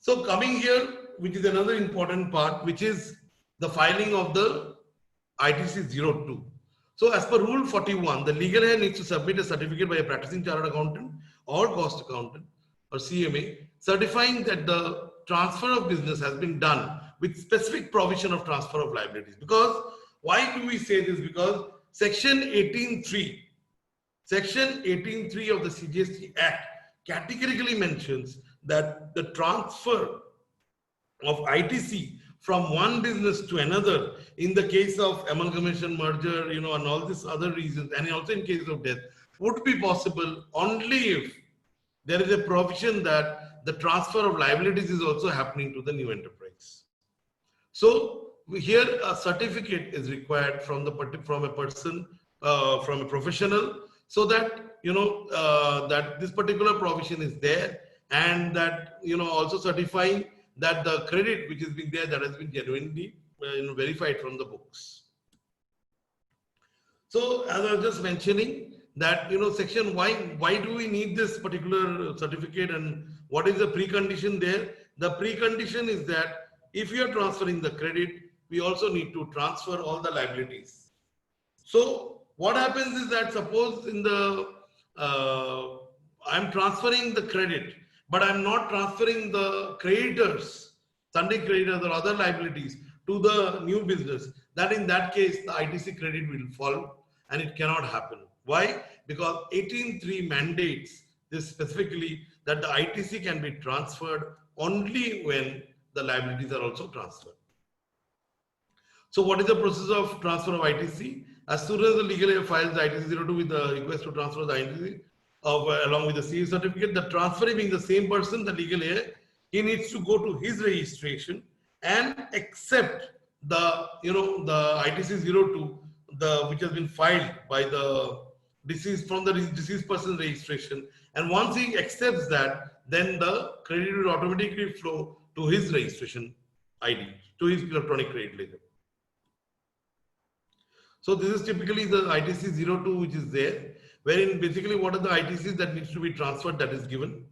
So coming here, which is another important part, which is the filing of the ITC-02. So as per Rule 41, the legal heir needs to submit a certificate by a practicing chartered accountant or cost accountant or CMA, certifying that the transfer of business has been done with specific provision of transfer of liabilities. Because why do we say this? Because section 18.3 of the CGST Act categorically mentions that the transfer of ITC from one business to another in the case of amalgamation, merger, and all these other reasons, and also in case of death, would be possible only if there is a provision that the transfer of liabilities is also happening to the new enterprise. So here a certificate is required from a person, from a professional, so that that this particular provision is there, and that also certifying that the credit which is being there, that has been genuinely verified from the books. So as I was just mentioning that section, why do we need this particular certificate and what is the precondition there? The precondition is that if you are transferring the credit, we also need to transfer all the liabilities. So what happens is that suppose in the I'm transferring the credit, but I'm not transferring the creditors, Sunday creditors or other liabilities to the new business, that in that case, the ITC credit will fall and it cannot happen. Why? Because 18.3 mandates this specifically, that the ITC can be transferred only when the liabilities are also transferred. So what is the process of transfer of ITC? As soon as the legal heir files the ITC-02 with the request to transfer the ITC, along with the CA certificate, the transferee being the same person, the legal heir, he needs to go to his registration and accept the the ITC-02, which has been filed by the deceased from the deceased person's registration. And once he accepts that, then the credit will automatically flow to his registration ID, to his electronic credit ledger. So this is typically the ITC-02 which is there. wherein basically what are the ITCs that needs to be transferred, that is given.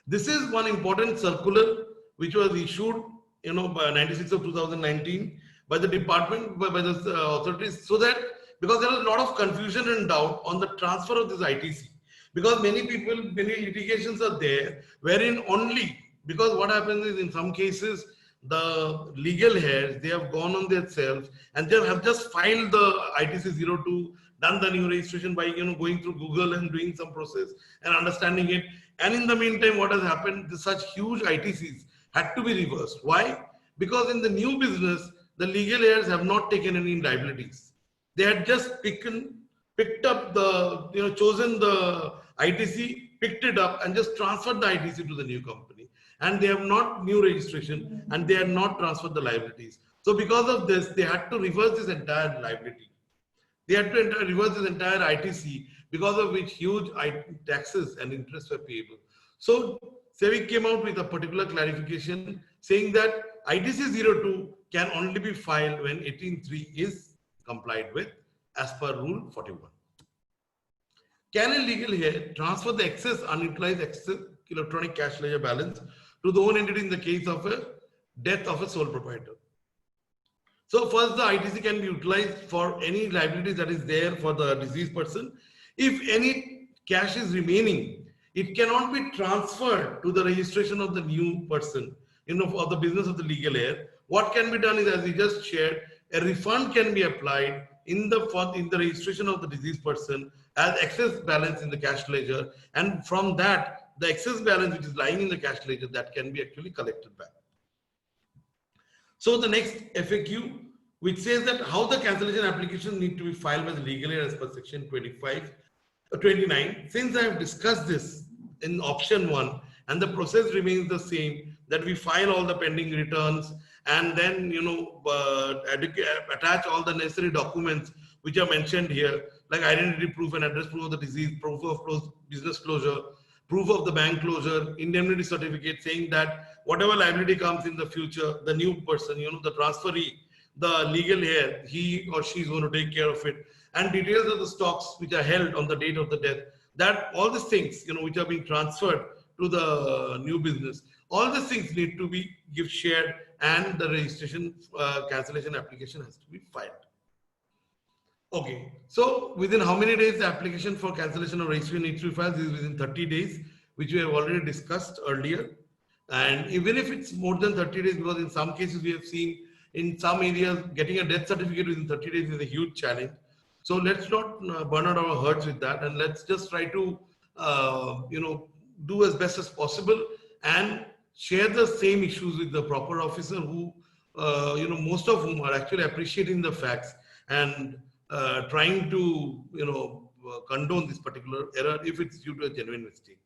This is one important circular which was issued, by 96 of 2019 by the department, by the authorities, so that because there was a lot of confusion and doubt on the transfer of this ITC, because many litigations are there, wherein only, because what happens is in some cases, the legal heirs, they have gone on themselves and they have just filed the ITC 02, done the new registration by, going through Google and doing some process and understanding it. And in the meantime, what has happened, such huge ITCs had to be reversed. Why? Because in the new business, the legal heirs have not taken any liabilities. They had just picked up the, chosen the ITC, picked it up and just transferred the ITC to the new company. And they have not new registration and they had not transferred the liabilities. So because of this, they had to reverse this entire liability. They had to reverse this entire ITC, because of which huge taxes and interest were payable. So SEBI came out with a particular clarification saying that ITC 02 can only be filed when 18(3) is complied with as per Rule 41. Can a legal heir transfer the excess unutilized electronic cash ledger balance to the own entity in the case of a death of a sole proprietor? So first, the ITC can be utilized for any liabilities that is there for the deceased person. If any cash is remaining, it cannot be transferred to the registration of the new person, for the business of the legal heir. What can be done is, as we just shared, a refund can be applied in the registration of the deceased person as excess balance in the cash ledger, and from that, the excess balance which is lying in the cash ledger, that can be actually collected back. So the next FAQ, which says that how the cancellation application need to be filed by the legal heir as per section 29. Since I have discussed this in option 1, and the process remains the same, that we file all the pending returns and then attach all the necessary documents which are mentioned here, like identity proof and address proof of the deceased, proof of business closure, proof of the bank closure, indemnity certificate saying that whatever liability comes in the future, the new person, the transferee, the legal heir, he or she is going to take care of it, and details of the stocks which are held on the date of the death, that all these things, which are being transferred to the new business, all these things need to be shared, and the registration cancellation application has to be filed. Okay, so within how many days the application for cancellation or registration needs to be filed? This is within 30 days, which we have already discussed earlier. And even if it's more than 30 days, because in some cases we have seen in some areas getting a death certificate within 30 days is a huge challenge. So let's not burn out our hearts with that, and let's just try to do as best as possible and share the same issues with the proper officer who most of whom are actually appreciating the facts and trying to condone this particular error if it's due to a genuine mistake.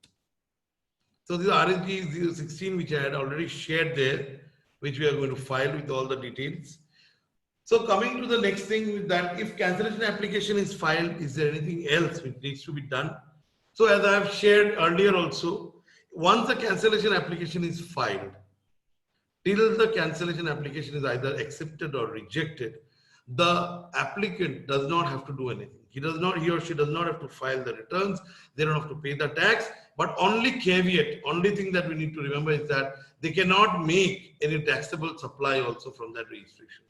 So this is RSG 016 which I had already shared there, which we are going to file with all the details. So coming to the next thing, with that, if cancellation application is filed, is there anything else which needs to be done? So as I have shared earlier also, once the cancellation application is filed, till the cancellation application is either accepted or rejected, the applicant does not have to do anything. He or she does not have to file the returns. They don't have to pay the tax. But only caveat, only thing that we need to remember is that they cannot make any taxable supply also from that registration.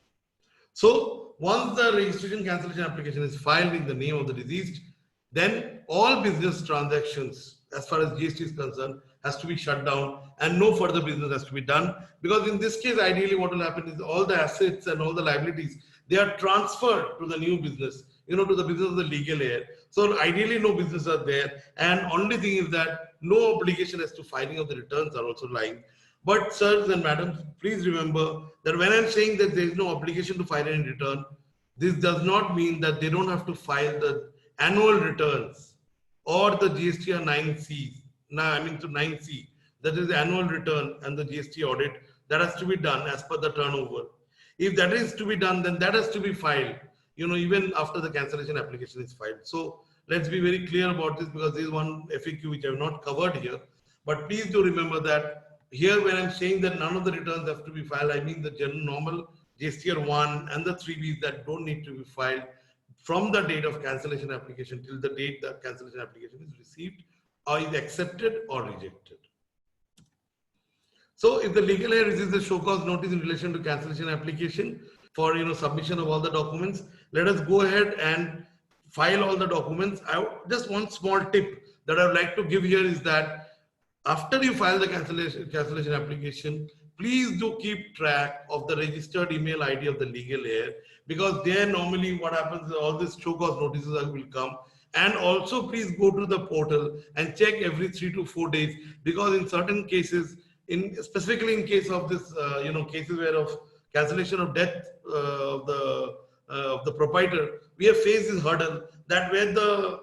So once the registration cancellation application is filed in the name of the deceased, then all business transactions as far as GST is concerned has to be shut down and no further business has to be done. Because in this case, ideally what will happen is all the assets and all the liabilities, they are transferred to the new business, to the business of the legal heir. So ideally no business are there, and only thing is that no obligation as to filing of the returns are also lying. But sirs and madams, please remember that when I'm saying that there is no obligation to file any return, this does not mean that they don't have to file the annual returns or the GSTR 9C. Now, I mean to 9C, that is the annual return and the GST audit that has to be done as per the turnover. If that is to be done, then that has to be filed, even after the cancellation application is filed. So let's be very clear about this, because this is one FAQ which I have not covered here. But please do remember that here when I'm saying that none of the returns have to be filed, I mean the general normal GSTR 1 and the 3Bs that don't need to be filed. from the date of cancellation application till the date the cancellation application is received or is accepted or rejected. So if the legal heir receives the show cause notice in relation to cancellation application for submission of all the documents, let us go ahead and file all the documents. Just one small tip that I would like to give here is that after you file the cancellation application, please do keep track of the registered email ID of the legal heir, because there normally what happens is all these show cause notices will come. And also please go to the portal and check every 3 to 4 days, because in certain cases, specifically in case of this, cases where of cancellation of death of the proprietor, we have faced this hurdle that where the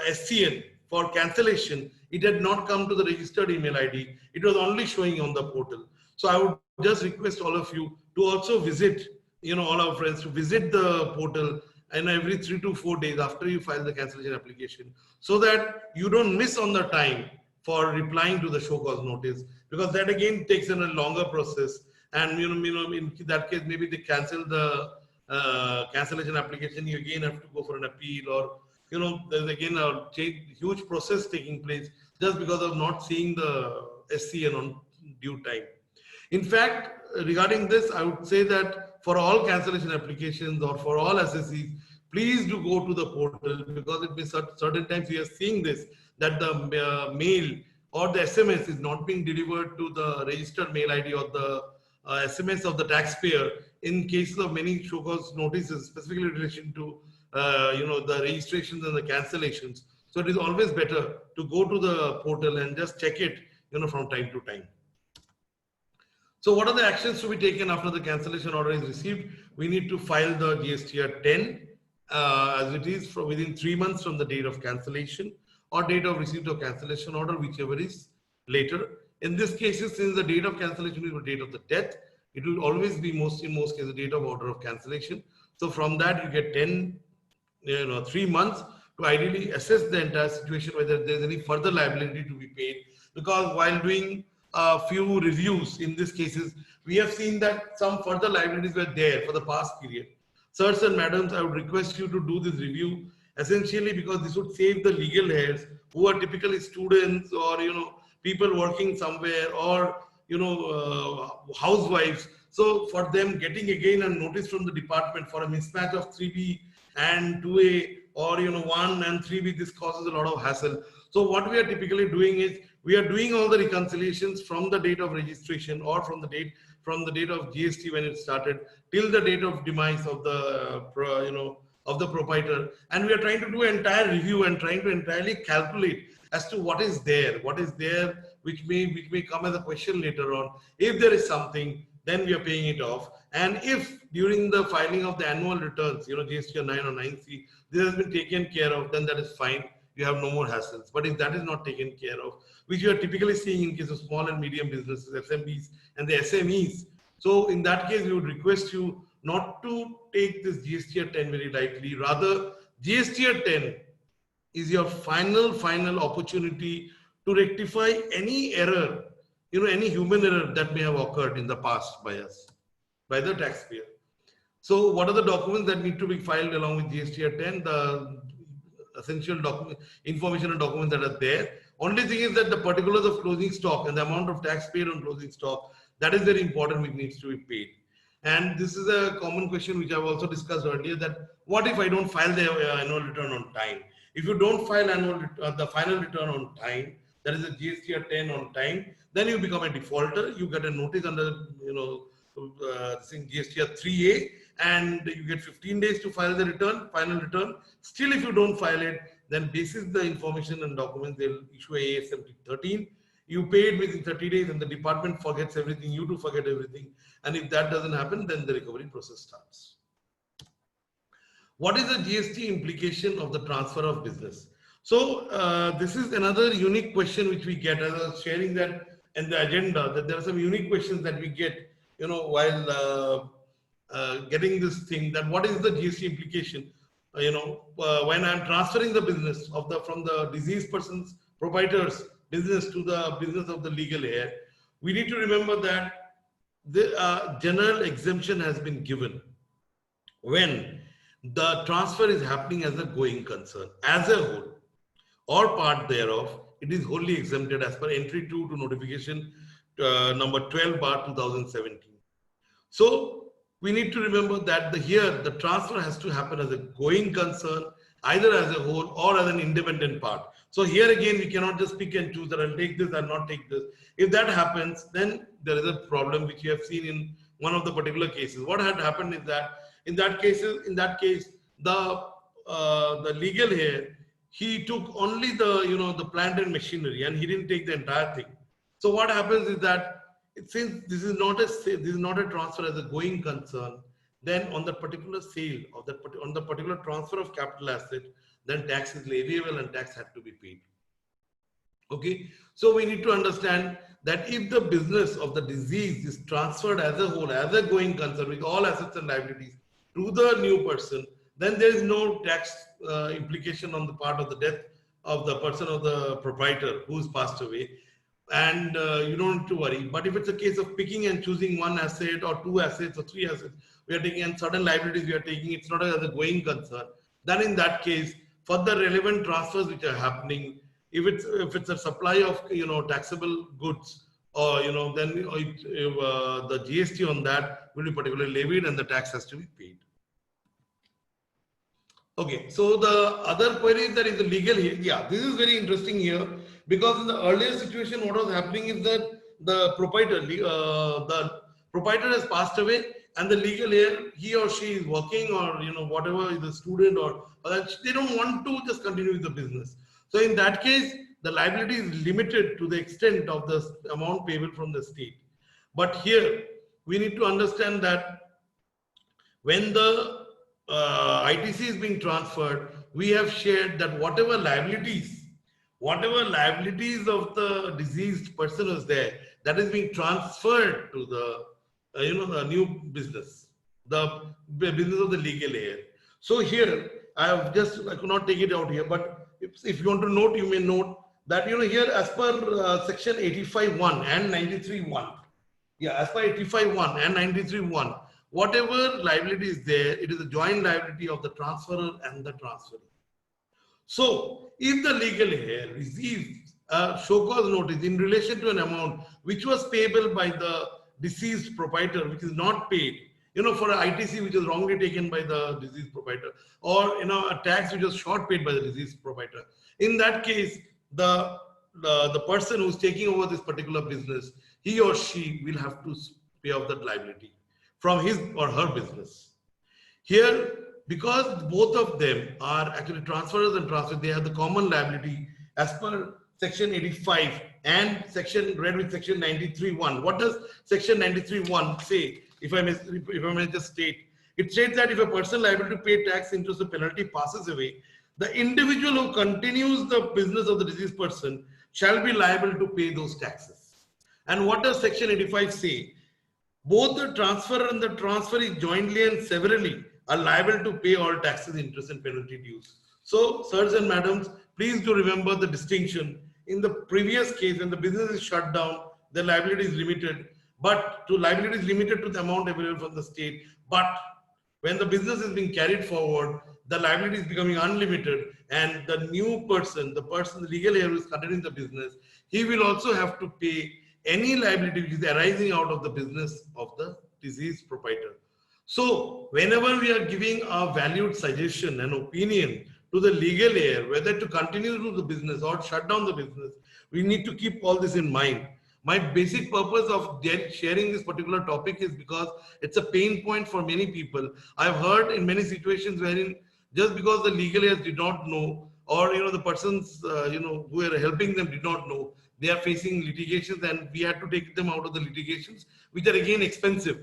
SCN for cancellation, it had not come to the registered email ID. It was only showing on the portal. So I would just request all of you to also visit, all our friends to visit the portal and every 3 to 4 days after you file the cancellation application, so that you don't miss on the time for replying to the show cause notice, because that again takes in a longer process. And in that case, maybe they cancel the cancellation application. You again have to go for an appeal, or there's again a huge process taking place just because of not seeing the SCN on due time. In fact, regarding this, I would say that for all cancellation applications or for all SSEs, please do go to the portal, because it may certain times we are seeing this, that the mail or the SMS is not being delivered to the registered mail ID or the SMS of the taxpayer in cases of many show cause notices, specifically in relation to the registrations and the cancellations. So it is always better to go to the portal and just check it from time to time. So what are the actions to be taken after the cancellation order is received? We need to file the GSTR 10 as it is within 3 months from the date of cancellation or date of receipt of cancellation order, whichever is later. In this cases, since the date of cancellation is the date of the death, it will always be in most cases the date of order of cancellation. So from that you get 3 months to ideally assess the entire situation, whether there is any further liability to be paid. Because while doing a few reviews in these cases, we have seen that some further liabilities were there for the past period. Sirs and madams, I would request you to do this review, essentially because this would save the legal heirs who are typically students or people working somewhere, or housewives. So for them getting again a notice from the department for a mismatch of 3B and 2A, or 1 and 3B, this causes a lot of hassle. So what we are typically doing is we are doing all the reconciliations from the date of registration or from the date of GST when it started till the date of demise of the of the proprietor, and we are trying to do an entire review and trying to entirely calculate as to what is there which may come as a question later on. If there is something, then we are paying it off. And if during the filing of the annual returns, GST 9 or 9C, this has been taken care of, then that is fine. You have no more hassles. But if that is not taken care of, which you are typically seeing in case of small and medium businesses, SMBs and the SMEs, so in that case, we would request you not to take this GSTR 10 very lightly. Rather, GSTR 10 is your final opportunity to rectify any error, any human error that may have occurred in the past by us, by the taxpayer. So what are the documents that need to be filed along with GSTR 10? The essential information and documents that are there. Only thing is that the particulars of closing stock and the amount of tax paid on closing stock, that is very important, which needs to be paid. And this is a common question which I've also discussed earlier, that what if I don't file the annual return on time? If you don't file the final return on time, that is a GSTR 10 on time, then you become a defaulter. You get a notice under GSTR 3A, and you get 15 days to file the final return. Still, if you don't file it, then basis the information and documents, they'll issue a ASMT 13. You pay it within 30 days and the department forgets everything, you too forget everything. And if that doesn't happen, then the recovery process starts. What is the GST implication of the transfer of business? So this is another unique question which we get. As I was sharing that in the agenda, that there are some unique questions that we get, while getting this thing, that what is the GST implication? When I'm transferring the business from the deceased person's proprietor's business to the business of the legal heir, we need to remember that the general exemption has been given when the transfer is happening as a going concern, as a whole or part thereof, it is wholly exempted as per entry 2 to notification number 12 bar 2017. So we need to remember that here the transfer has to happen as a going concern, either as a whole or as an independent part. So here again, we cannot just pick and choose that I'll take this, I'll not take this. If that happens, then there is a problem which we have seen in one of the particular cases. What had happened is that in that case, the legal here, he took only the plant and machinery, and he didn't take the entire thing. So what happens is that since this is not a transfer as a going concern, then on the particular sale of that on the particular transfer of capital asset, then tax is leviable and tax had to be paid. Okay, so we need to understand that if the business of the disease is transferred as a whole, as a going concern with all assets and liabilities to the new person, then there is no tax implication on the part of the death of the person of the proprietor who's passed away, and you don't need to worry. But if it's a case of picking and choosing one asset or two assets or three assets, we are taking, and certain liabilities we are taking, it's not as a going concern, then in that case, for the relevant transfers which are happening, if it's a supply of taxable goods, or then the GST on that will be particularly levied and the tax has to be paid. Okay, so the other query that is the legal here. Yeah, this is very interesting here, because in the earlier situation, what was happening is that the proprietor has passed away, and the legal heir, he or she is working, or whatever, is a student, or they don't want to just continue with the business. So in that case, the liability is limited to the extent of the amount payable from the state. But here we need to understand that when the ITC is being transferred, we have shared that whatever liabilities of the deceased person is there, that is being transferred to the the new business, the business of the legal heir. So here I could not take it out here, but if you want to note, you may note that here as per section 85(1) and 93(1), yeah, as per 85(1) and 93(1), whatever liability is there, it is a joint liability of the transferor and the transferee. So if the legal heir receives a show cause notice in relation to an amount which was payable by the deceased proprietor, which is not paid, for an ITC which is wrongly taken by the deceased proprietor, or a tax which was short paid by the deceased proprietor, in that case, the person who's taking over this particular business, he or she will have to pay off that liability from his or her business. Here, because both of them are actually transferors and transferors, they have the common liability as per section 85 and read with section 93(1). What does section 93(1) say? If I may just state, it states that if a person liable to pay tax, interest, or penalty passes away, the individual who continues the business of the deceased person shall be liable to pay those taxes. And what does section 85 say? Both the transferor and the transferee jointly and severally are liable to pay all taxes, interest, and penalty dues. So, sirs and madams, please do remember the distinction. In the previous case, when the business is shut down, the liability is limited, liability is limited to the amount available from the state. But when the business is being carried forward, the liability is becoming unlimited, and the new person, the legal heir who is continuing the business, he will also have to pay any liability which is arising out of the business of the deceased proprietor. So whenever we are giving a valued suggestion and opinion to the legal heir, whether to continue to the business or shut down the business, we need to keep all this in mind. My basic purpose of sharing this particular topic is because it's a pain point for many people. I've heard in many situations wherein just because the legal heirs did not know, or the persons who were helping them did not know, they are facing litigations, and we had to take them out of the litigations, which are again expensive.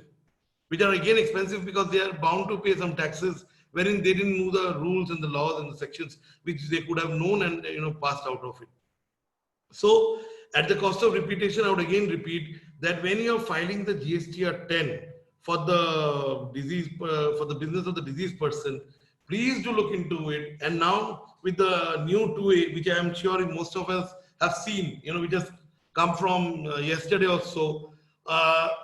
Because they are bound to pay some taxes wherein they didn't know the rules and the laws and the sections which they could have known and passed out of it. So at the cost of repetition, I would again repeat that when you are filing the GSTR 10 for the business of the deceased person, please do look into it. And now with the new 2A, which I am sure most of us have seen, we just come from yesterday or so,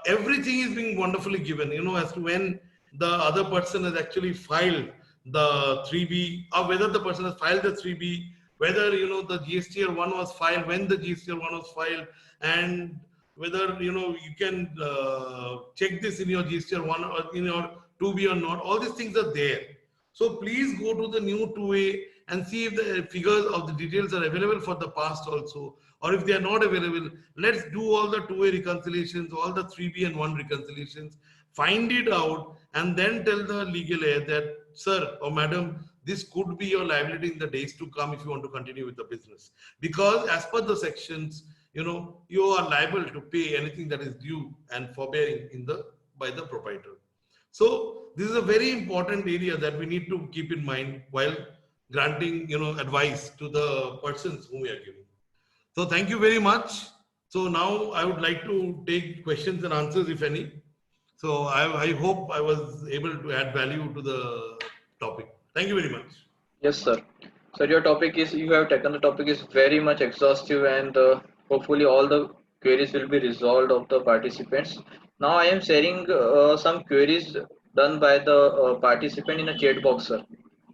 everything is being wonderfully given, as to when the other person has actually filed the 3B, or whether the person has filed the 3B, whether the GSTR 1 was filed, when the GSTR 1 was filed, and whether you can check this in your GSTR 1 or in your 2B or not. All these things are there. So please go to the new 2A and see if the figures of the details are available for the past also, or if they are not available, let's do all the 2A reconciliations, all the 3B and 1 reconciliations, find it out, and then tell the legal aid that, sir or madam, this could be your liability in the days to come if you want to continue with the business. Because as per the sections, you are liable to pay anything that is due and forbearing by the proprietor. So this is a very important area that we need to keep in mind while granting, advice to the persons whom we are giving. So thank you very much. So now I would like to take questions and answers, if any. So I hope I was able to add value to the topic. Thank you very much. Yes, sir. Sir, you have taken the topic is very much exhaustive, and hopefully all the queries will be resolved of the participants. Now I am sharing some queries done by the participant in a chat box, sir.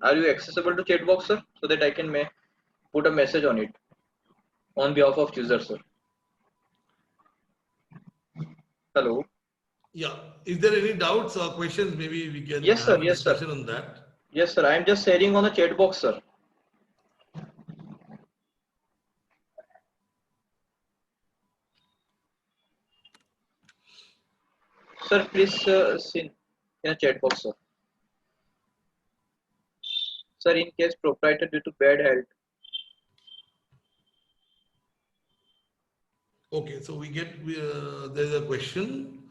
Are you accessible to chat box, sir, so that I can put a message on it on behalf of user, sir? Hello. Yeah. Is there any doubts or questions? Maybe we can Yes, sir. have a Yes, sir. discussion on that. Yes, sir. I am just sharing on the chat box, sir. Sir, please see in a chat box, sir. Sir, in case proprietor due to bad health. Okay, so we get, there's a question.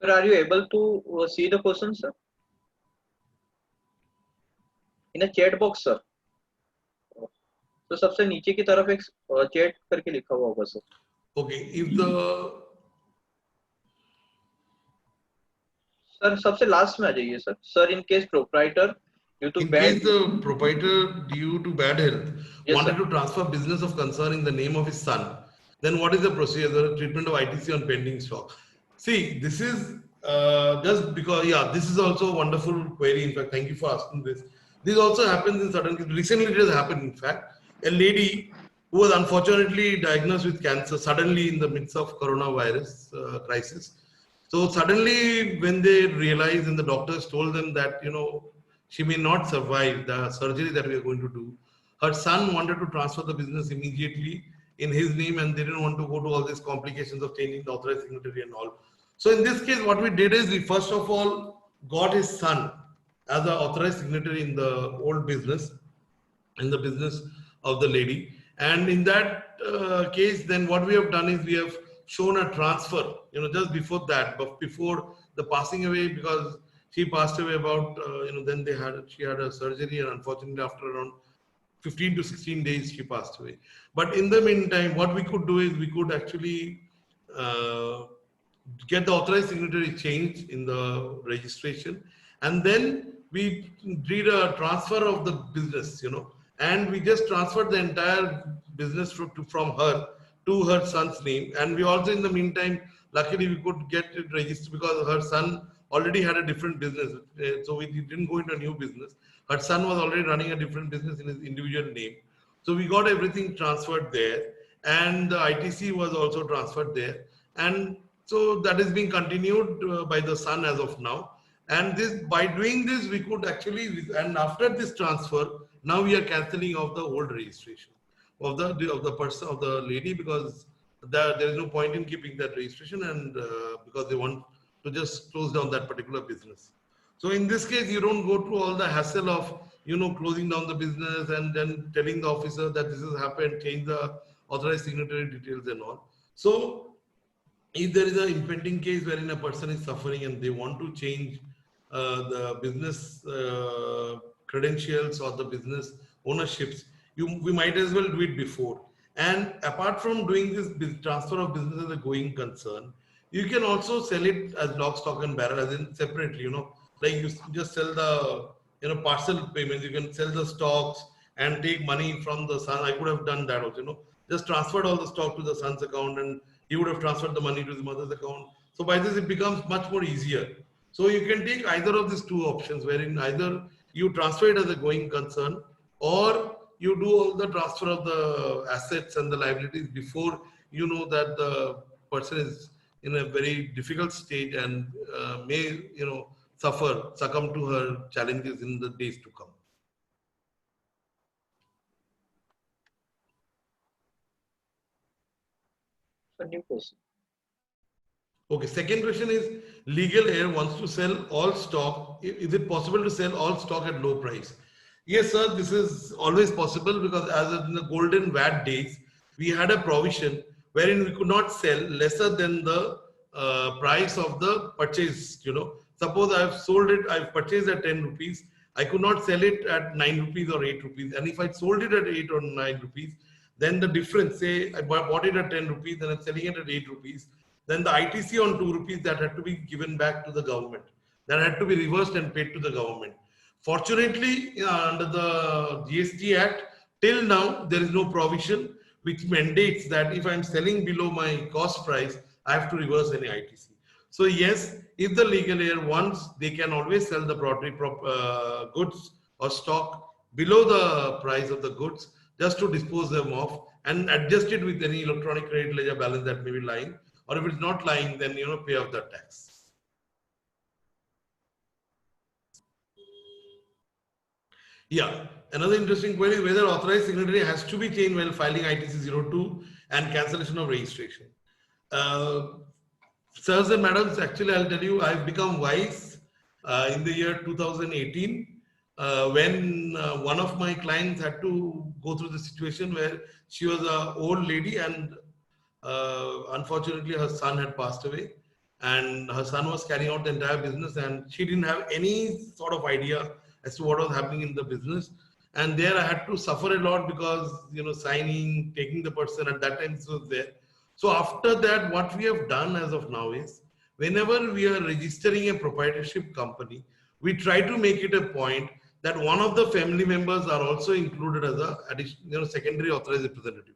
Sir, are you able to see the question, sir? In a chat box, sir. तो सबसे नीचे की तरफ एक chat करके लिखा हुआ होगा, sir. Okay, if the sir सबसे लास्ट में आ जाइए, sir. Sir, in case proprietor due to in bad. case the proprietor due to bad health Yes, wanted sir. to transfer business of concern in the name of his son, then what is the procedure, the treatment of ITC on pending stock? See, this is just because, yeah, this is also a wonderful query. In fact, thank you for asking this. This also happens in certain cases. Recently, it has happened. In fact, a lady who was unfortunately diagnosed with cancer suddenly in the midst of coronavirus crisis. So suddenly, when they realized and the doctors told them that, she may not survive the surgery that we are going to do, her son wanted to transfer the business immediately in his name, and they didn't want to go to all these complications of changing the authorized signatory and all. So in this case, what we did is we first of all got his son as the authorized signatory in the old business, in the business of the lady. And in that case, then what we have done is we have shown a transfer, just before that, but before the passing away, because she passed away about, then she had a surgery, and unfortunately after around 15 to 16 days, she passed away. But in the meantime, what we could do is we could actually get the authorized signatory changed in the registration, and then we did a transfer of the business, and we just transferred the entire business from her to her son's name. And we also, in the meantime, luckily we could get it registered because her son already had a different business, so we didn't go into a new business. Her son was already running a different business in his individual name, so we got everything transferred there, and the ITC was also transferred there, and so that is being continued by the son as of now. And this, by doing this, we could actually, and after this transfer, now we are cancelling of the old registration of the person, of the lady, because there is no point in keeping that registration, and because they want to just close down that particular business. So in this case, you don't go through all the hassle of closing down the business and then telling the officer that this has happened, change the authorized signatory details and all. So if there is an impending case wherein a person is suffering and they want to change the business credentials or the business ownerships, we might as well do it before. And apart from doing this transfer of business as a going concern, you can also sell it as lock, stock and barrel, as in separately, like you just sell the parcel payments. You can sell the stocks and take money from the son. I could have done that also, just transferred all the stock to the son's account, and he would have transferred the money to his mother's account. So by this, it becomes much more easier. So you can take either of these two options, wherein either you transfer it as a going concern, or you do all the transfer of the assets and the liabilities before you know that the person is in a very difficult state and may, succumb to her challenges in the days to come. A new question. Okay, second question is, Legal Air wants to sell all stock. Is it possible to sell all stock at low price? Yes, sir, this is always possible, because as in the golden VAT days, we had a provision wherein we could not sell lesser than the price of the purchase. Suppose I've sold it, I've purchased at 10 rupees, I could not sell it at 9 rupees or 8 rupees. And if I sold it at 8 or 9 rupees, then the difference, say I bought it at 10 rupees and I'm selling it at 8 rupees, then the ITC on 2 rupees that had to be given back to the government, that had to be reversed and paid to the government. Fortunately, under the GST Act, till now, there is no provision which mandates that if I'm selling below my cost price, I have to reverse any ITC. So yes, if the Legal Air wants, they can always sell the goods or stock below the price of the goods, just to dispose them off and adjust it with any electronic credit ledger balance that may be lying. Or if it's not lying, then pay off the tax. Yeah, another interesting query is whether authorized signatory has to be changed while filing ITC 02 and cancellation of registration. Sirs and madams, actually I'll tell you, I've become wise in the year 2018 when one of my clients had to go through the situation where she was an old lady and unfortunately her son had passed away, and her son was carrying out the entire business and she didn't have any sort of idea as to what was happening in the business. And there I had to suffer a lot because, signing, taking the person at that time was there. So after that, what we have done as of now is, whenever we are registering a proprietorship company, we try to make it a point that one of the family members are also included as a additional, secondary authorized representative.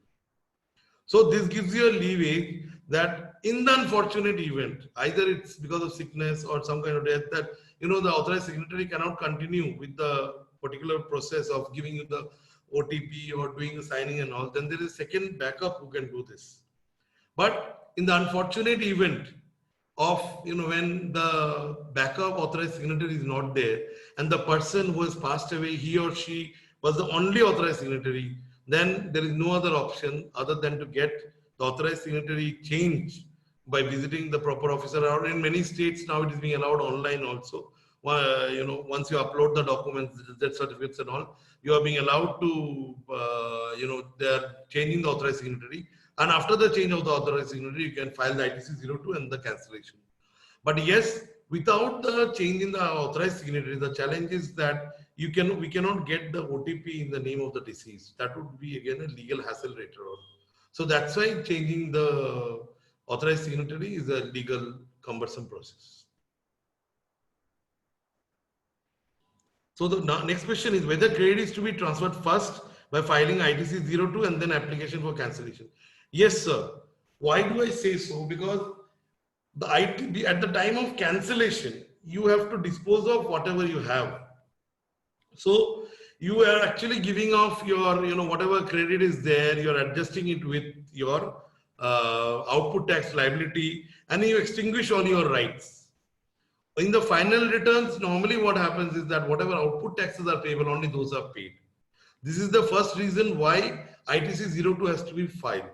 So this gives you a leeway that in the unfortunate event, either it's because of sickness or some kind of death, that the authorized signatory cannot continue with the particular process of giving you the OTP or doing the signing and all, then there is a second backup who can do this. But in the unfortunate event of, when the backup authorized signatory is not there and the person who has passed away, he or she was the only authorized signatory, then there is no other option other than to get the authorized signatory changed by visiting the proper officer. Or in many states now it is being allowed online also. Once you upload the documents, death certificates and all, you are being allowed to, they are changing the authorized signatory. And after the change of the authorized signatory, you can file the ITC 02 and the cancellation. But yes, without the change in the authorized signatory, the challenge is that we cannot get the OTP in the name of the deceased. That would be again a legal hassle later on. So that's why changing the authorized signatory is a legal cumbersome process. So the next question is whether credit is to be transferred first by filing ITC 02 and then application for cancellation. Yes, sir. Why do I say so? Because the ITB at the time of cancellation, you have to dispose of whatever you have. So you are actually giving off your, whatever credit is there, you're adjusting it with your output tax liability, and you extinguish all your rights. In the final returns, normally what happens is that whatever output taxes are payable, only those are paid. This is the first reason why ITC 02 has to be filed.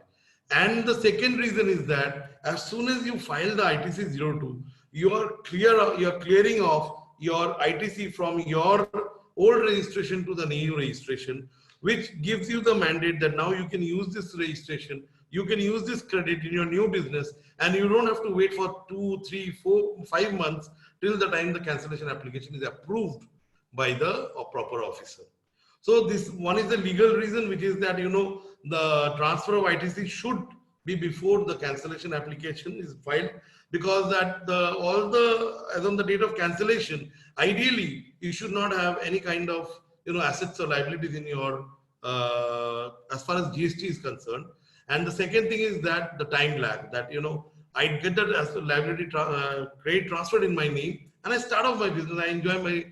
And the second reason is that as soon as you file the ITC 02, you are clearing off your ITC from your old registration to the new registration, which gives you the mandate that now you can use this registration, you can use this credit in your new business, and you don't have to wait for 2, 3, 4, 5 months till the time the cancellation application is approved by the proper officer. So this one is the legal reason, which is that, the transfer of ITC should be before the cancellation application is filed, because that as on the date of cancellation, ideally you should not have any kind of assets or liabilities in your as far as GST is concerned. And the second thing is that the time lag, that I get that as a liability credit transferred in my name, and I start off my business. I enjoy my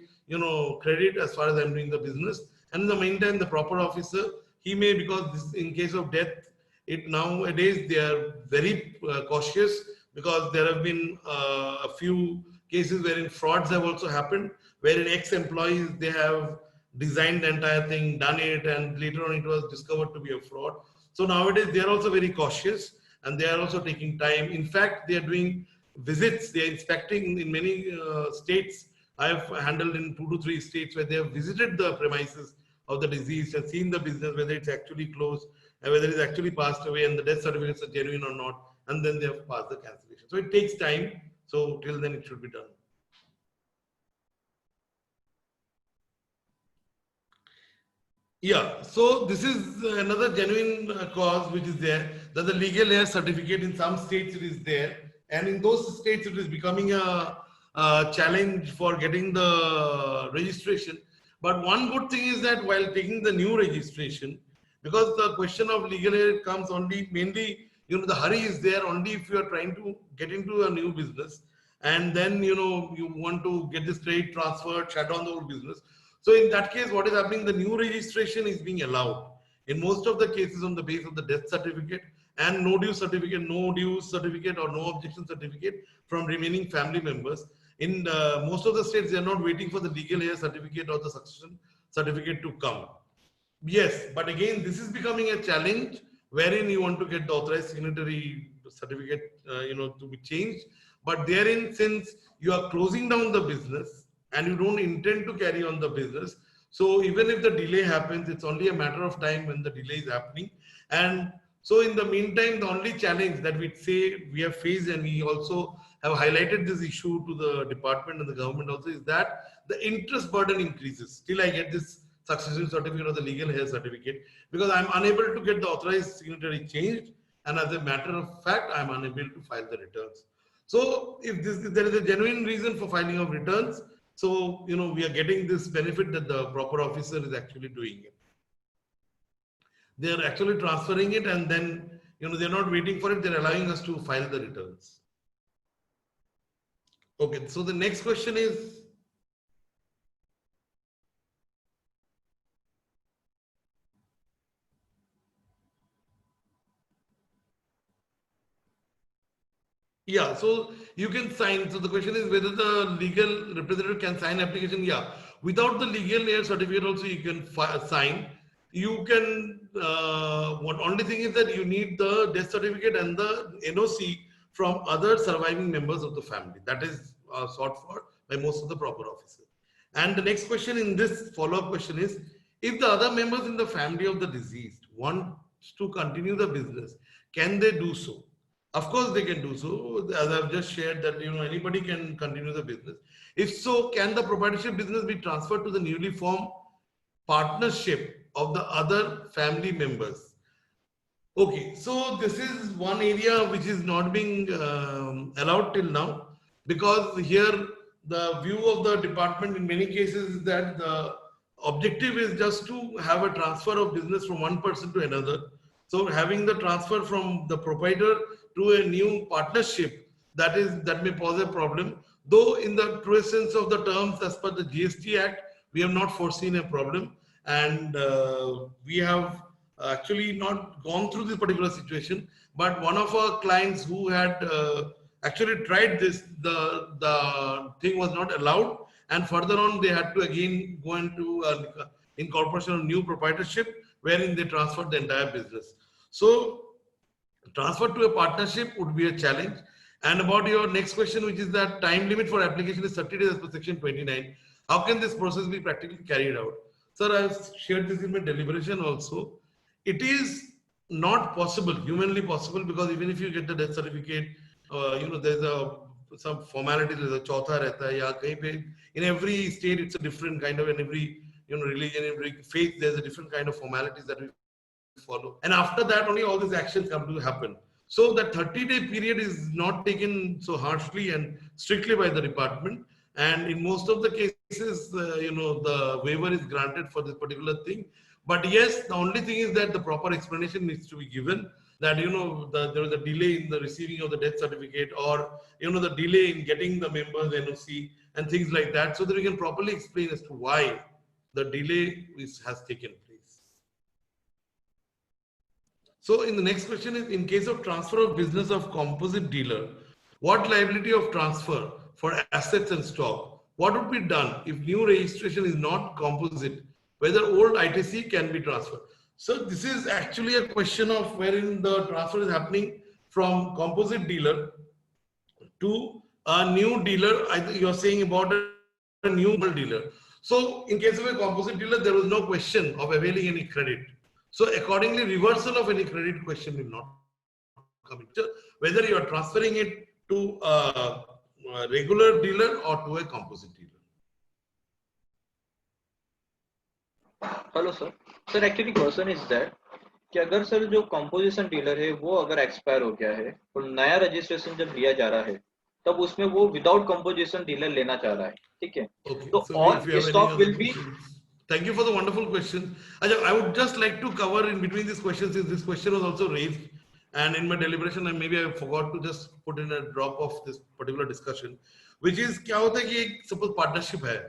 credit as far as I'm doing the business. And in the meantime, the proper officer, he may, because this, in case of death, it nowadays they are very cautious, because there have been a few cases wherein frauds have also happened, wherein ex-employees, they have designed the entire thing, done it, and later on it was discovered to be a fraud. So nowadays they are also very cautious, and they are also taking time. In fact, they are doing visits, they are inspecting in many states. I have handled in 2 to 3 states where they have visited the premises of the deceased and seen the business, whether it's actually closed and whether it's actually passed away and the death certificates are genuine or not, and then they have passed the cancellation. So it takes time. So till then it should be done. Yeah, so this is another genuine cause which is there, that the legal heir certificate in some states it is there, and in those states it is becoming a challenge for getting the registration. But one good thing is that while taking the new registration, because the question of legal heir comes only mainly, the hurry is there only if you are trying to get into a new business, and then you want to get this trade transferred, shut down the whole business. So in that case, what is happening? The new registration is being allowed in most of the cases on the basis of the death certificate and no due certificate or no objection certificate from remaining family members. In most of the states, they are not waiting for the legal heir certificate or the succession certificate to come. Yes, but again, this is becoming a challenge wherein you want to get the authorized signatory certificate, to be changed. But therein, since you are closing down the business and you don't intend to carry on the business, so even if the delay happens, it's only a matter of time when the delay is happening. And so in the meantime, the only challenge that we say we have faced, and we also have highlighted this issue to the department and the government also, is that the interest burden increases. Till I get this succession certificate or the legal heir certificate, because I'm unable to get the authorized signatory changed, and as a matter of fact, I'm unable to file the returns. So if there is a genuine reason for filing of returns, so we are getting this benefit that the proper officer is actually doing it. They are actually transferring it, and then they're not waiting for it, they're allowing us to file the returns. Okay, so the next question is, yeah, so you can sign. So the question is whether the legal representative can sign application. Yeah, without the legal heir certificate also you can sign. You can, what only thing is that you need the death certificate and the NOC from other surviving members of the family. That is sought for by most of the proper officers. And the next question in this follow-up question is, if the other members in the family of the deceased want to continue the business, can they do so? Of course, they can do so. As I've just shared that anybody can continue the business. If so, can the proprietorship business be transferred to the newly formed partnership of the other family members? Okay, so this is one area which is not being allowed till now, because here the view of the department in many cases is that the objective is just to have a transfer of business from one person to another. So having the transfer from the proprietor to a new partnership, that may pose a problem. Though in the true sense of the terms as per the GST Act, we have not foreseen a problem, and we have actually not gone through this particular situation. But one of our clients who had actually tried this, the thing was not allowed, and further on they had to again go into incorporation of new proprietorship, wherein they transferred the entire business. So transfer to a partnership would be a challenge. And about your next question, which is that time limit for application is 30 days as per section 29. How can this process be practically carried out? Sir, I've shared this in my deliberation also. It is not possible, humanly possible, because even if you get the death certificate, there's some formality, there's a chautha rehta hai, ya kahin pe, in every state it's a different kind of, in every religion, every faith, there's a different kind of formalities that we follow. And after that, only all these actions come to happen. So that 30-day period is not taken so harshly and strictly by the department. And in most of the cases, the waiver is granted for this particular thing. But yes, the only thing is that the proper explanation needs to be given that, you know, there was a delay in the receiving of the death certificate, or, you know, the delay in getting the member's NOC and things like that, so that we can properly explain as to why the delay has taken place. So in the next question is, in case of transfer of business of composite dealer, what liability of transfer for assets and stock, what would be done if new registration is not composite, whether old ITC can be transferred? So this is actually a question of wherein the transfer is happening from composite dealer to a new dealer. You're saying about a new dealer. So in case of a composite dealer, there was no question of availing any credit. So accordingly, reversal of any credit question will not come into whether you are transferring it to a regular dealer or to a composite dealer. Hello sir. Sir actually question is that कि अगर sir जो composition dealer है वो अगर expire हो गया है और नया रजिस्ट्रेशन जब लिया जा रहा है तब उसमें वो विदाउट कंपोजिशन डीलर लेना चाह रहा है, ठीक है? Okay, तो so all if you have any stock other will be. questions, thank you for the wonderful question. Ajay, I would just like to cover in between these questions, since this question was also raised, and in my deliberation, and maybe I forgot to just put in a drop of this particular discussion, which is क्या होता है कि एक suppose partnership है,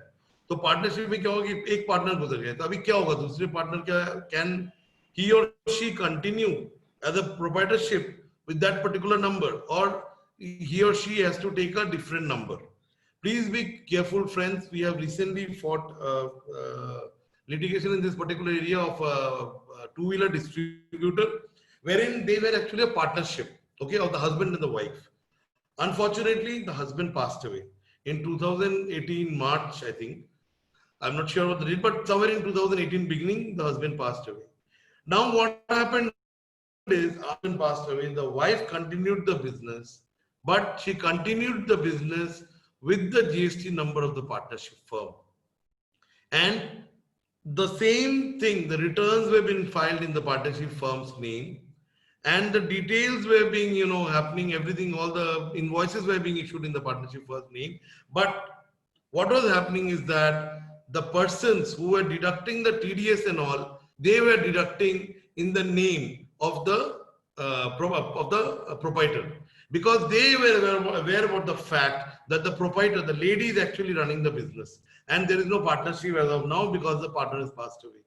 तो partnership में क्या होगा कि एक partner गुजर गया, तो अभी क्या होगा, दूसरे partner क्या, can he or she continue as a proprietorship with that particular number, or he or she has to take a different number? Please be careful, friends. We have recently fought litigation in this particular area of a two-wheeler distributor, wherein they were actually a partnership, okay, of the husband and the wife. Unfortunately, the husband passed away in 2018 March, I think. I'm not sure what the date, but somewhere in 2018 beginning, the husband passed away. Now, what happened is, husband passed away, the wife continued the business, but she continued the business with the GST number of the partnership firm. And the same thing, the returns were being filed in the partnership firm's name, and the details were being, you know, happening, everything, all the invoices were being issued in the partnership firm's name. But what was happening is that the persons who were deducting the TDS and all, they were deducting in the name of the proprietor, because they were aware about the fact that the proprietor, the lady, is actually running the business, and there is no partnership as of now because the partner has passed away.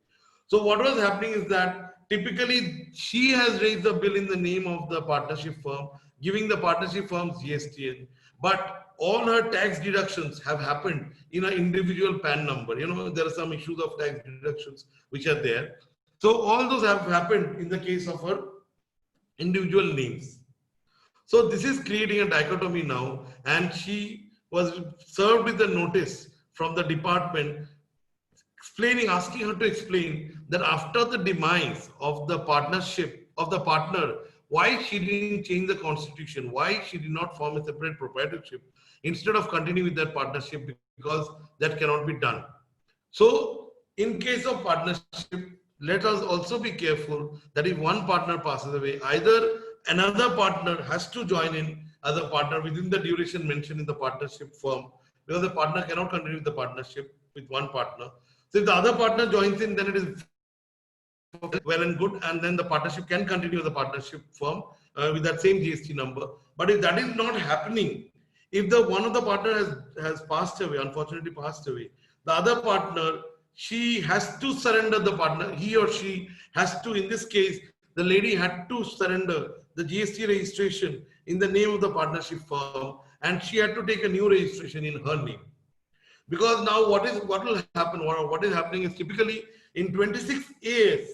So what was happening is that typically she has raised the bill in the name of the partnership firm, giving the partnership firm's GSTN, but all her tax deductions have happened in an individual PAN number. You know, there are some issues of tax deductions which are there. So all those have happened in the case of her individual names. So this is creating a dichotomy now, and she was served with a notice from the department explaining, asking her to explain that after the demise of the partnership of the partner, why she didn't change the constitution, why she did not form a separate proprietorship instead of continuing with that partnership, because that cannot be done. So in case of partnership, let us also be careful that if one partner passes away, either another partner has to join in as a partner within the duration mentioned in the partnership firm, because the partner cannot continue the partnership with one partner. So if the other partner joins in, then it is well and good, and then the partnership can continue the partnership firm with that same GST number. But if that is not happening, if the one of the partner has passed away, unfortunately passed away, the other partner, she has to surrender the partner, he or she has to, in this case, the lady had to surrender the GST registration in the name of the partnership firm, and she had to take a new registration in her name. Because now what will happen, or what is happening is, typically in 26 years,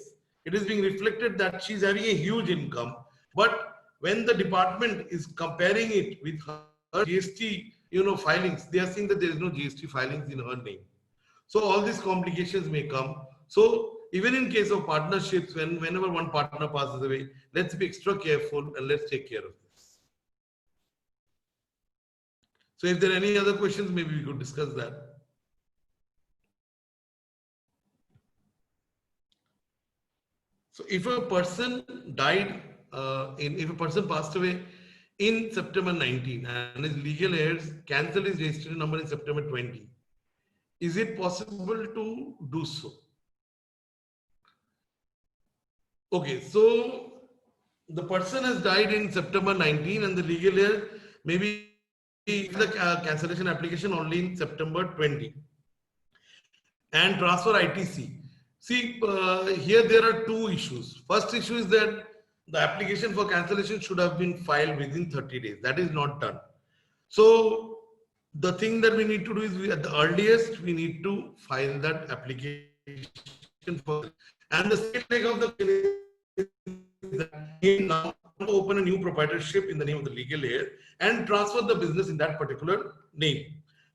it is being reflected that she's having a huge income. But when the department is comparing it with her GST, you know, filings, they are seeing that there is no GST filings in her name. So all these complications may come. So even in case of partnerships, whenever one partner passes away, let's be extra careful and let's take care of this. So if there are any other questions, maybe we could discuss that. So if a person died, if a person passed away in September 19 and his legal heirs cancel his registration number in September 20, is it possible to do so? Okay, so the person has died in September 19 and the legal year maybe the cancellation application only in September 20 and transfer ITC. See, here there are two issues. First issue is that the application for cancellation should have been filed within 30 days. That is not done. So the thing that we need to do is at the earliest, we need to file that application for, and the second leg of the he now open a new proprietorship in the name of the legal heir and transfer the business in that particular name,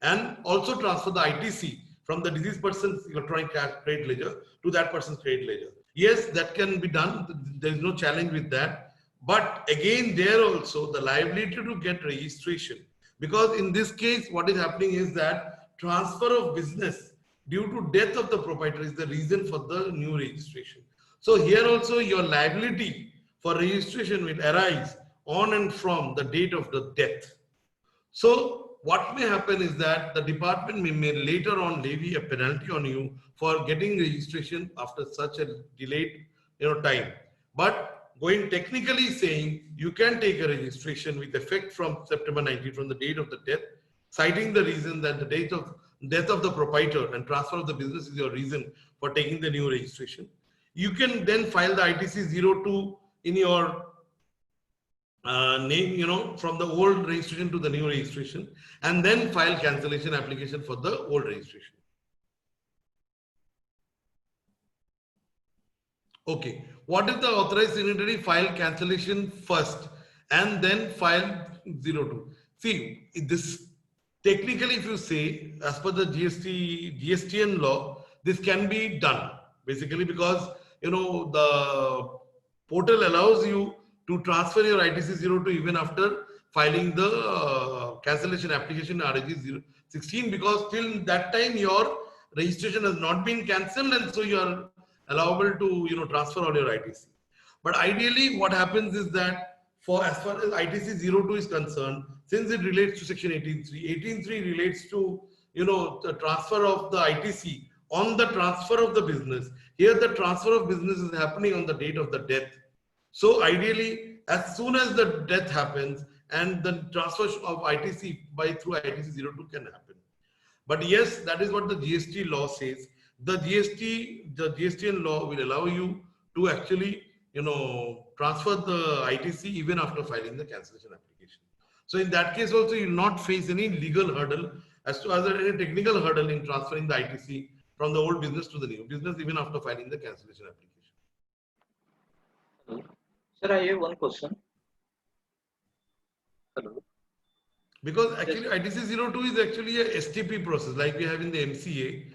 and also transfer the ITC from the deceased person's electronic credit ledger to that person's credit ledger. Yes, that can be done. There is no challenge with that. But again, there also the liability to get registration, because in this case, what is happening is that transfer of business due to death of the proprietor is the reason for the new registration. So here also your liability for registration will arise on and from the date of the death. So what may happen is that the department may later on levy a penalty on you for getting registration after such a delayed time. But going technically saying, you can take a registration with effect from September 19 from the date of the death, citing the reason that the date of death of the proprietor and transfer of the business is your reason for taking the new registration. You can then file the ITC 02 in your name, from the old registration to the new registration, and then file cancellation application for the old registration. Okay, what is the authorized signatory? File cancellation first and then file 02. See, this technically, if you say, as per the GSTN law, this can be done basically because the portal allows you to transfer your ITC 02 even after filing the cancellation application RAG 16, because till that time your registration has not been cancelled, and so you are allowable to transfer all your ITC. But ideally, what happens is that as far as ITC 02 is concerned, since it relates to section 18.3, 18.3 relates to the transfer of the ITC on the transfer of the business. Here the transfer of business is happening on the date of the death. So ideally, as soon as the death happens, and the transfer of ITC through ITC 02 can happen. But yes, that is what the GST law says. The GSTN law will allow you to actually transfer the ITC even after filing the cancellation application. So in that case also, you will not face any legal hurdle as to other any technical hurdle in transferring the ITC from the old business to the new business even after filing the cancellation application. Hello. Sir, I have one question. Hello. Because actually ITC 02 is actually a STP process like we have in the MCA,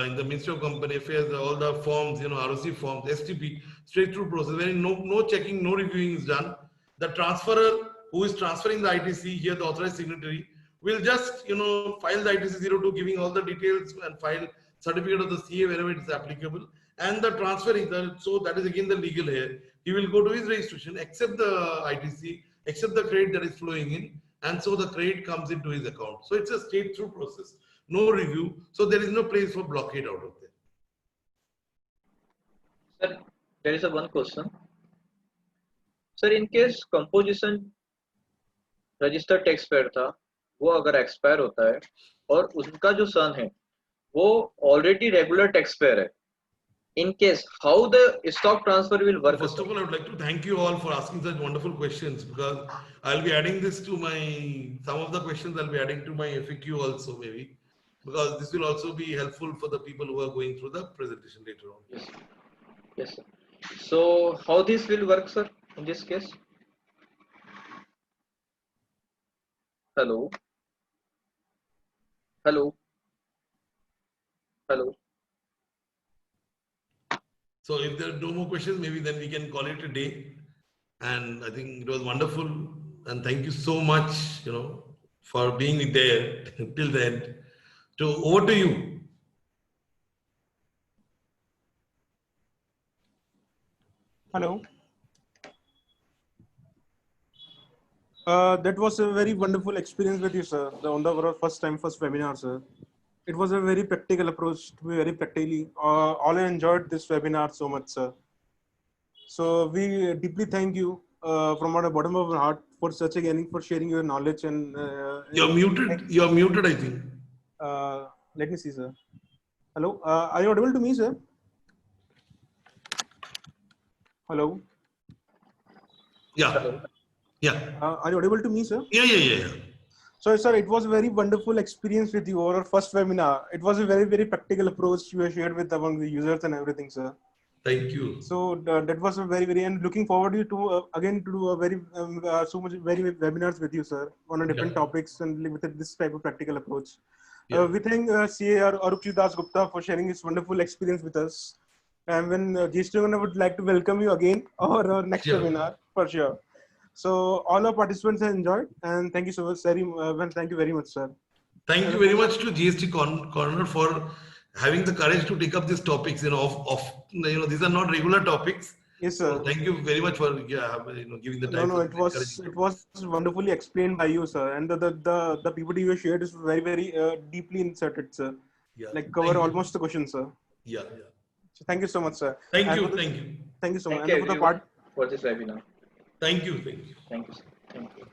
in the Ministry of Company Affairs, all the forms, ROC forms, STP, straight through process, where no checking, no reviewing is done. The transferor who is transferring the ITC, here the authorized signatory, will just file the ITC 02 giving all the details and file certificate of the CA wherever it is applicable, and the transferring, so that is again the legal heir. He will go to his registration, accept the ITC, accept the credit that is flowing in, and so the credit comes into his account. So it's a straight through process, no review. So there is no place for blockade out of there. Sir, there is one question. Sir, in case composition registered tax payer था, वो अगर expire होता है और उनका जो सन है वो ऑलरेडी रेगुलर टैक्स पेयर है, in case, how the stock transfer will work? First of all, I would like to thank you all for asking such wonderful questions, because I'll be adding this to some of the questions I'll be adding to my FAQ also, maybe, because this will also be helpful for the people who are going through the presentation later on. Yes. Yes, sir. So how this will work, sir, in this case? Hello. Hello. Hello. So if there are no more questions, maybe then we can call it a day. And I think it was wonderful. And thank you so much, for being there till the end. Over to you. Hello. That was a very wonderful experience with you, sir. On the first webinar, sir. It was a very practical approach to be very practically. All I enjoyed this webinar so much, sir. So we deeply thank you from the bottom of our heart for such again for sharing your knowledge and. You're muted. You're muted, I think. Let me see, sir. Hello, are you audible to me, sir? Hello. Yeah. Yeah. Are you audible to me, sir? Yeah. So, sir, it was a very wonderful experience with you. Our first webinar. It was a very, very practical approach you have shared with among the users and everything, sir. Thank you. So that was a very, very, and looking forward to again to do a very so much very webinars with you, sir, on a different topics and with this type of practical approach. We thank CA Arupji Das Gupta for sharing his wonderful experience with us. And when GST would like to welcome you again our next webinar for sure. So all our participants have enjoyed, and thank you so much, thank you very much, sir. Thank you very much to GST Corner for having the courage to take up these topics. These are not regular topics. Yes, sir. So thank you very much for giving the time. No, it was wonderfully explained by you, sir, and the PPT you shared is very, very deeply inserted, sir. Yeah. Like cover almost the question, sir. Yeah. So thank you so much, sir. Thank you so Thank much. you everyone for this webinar. Thank you. Thank you, sir. Thank you.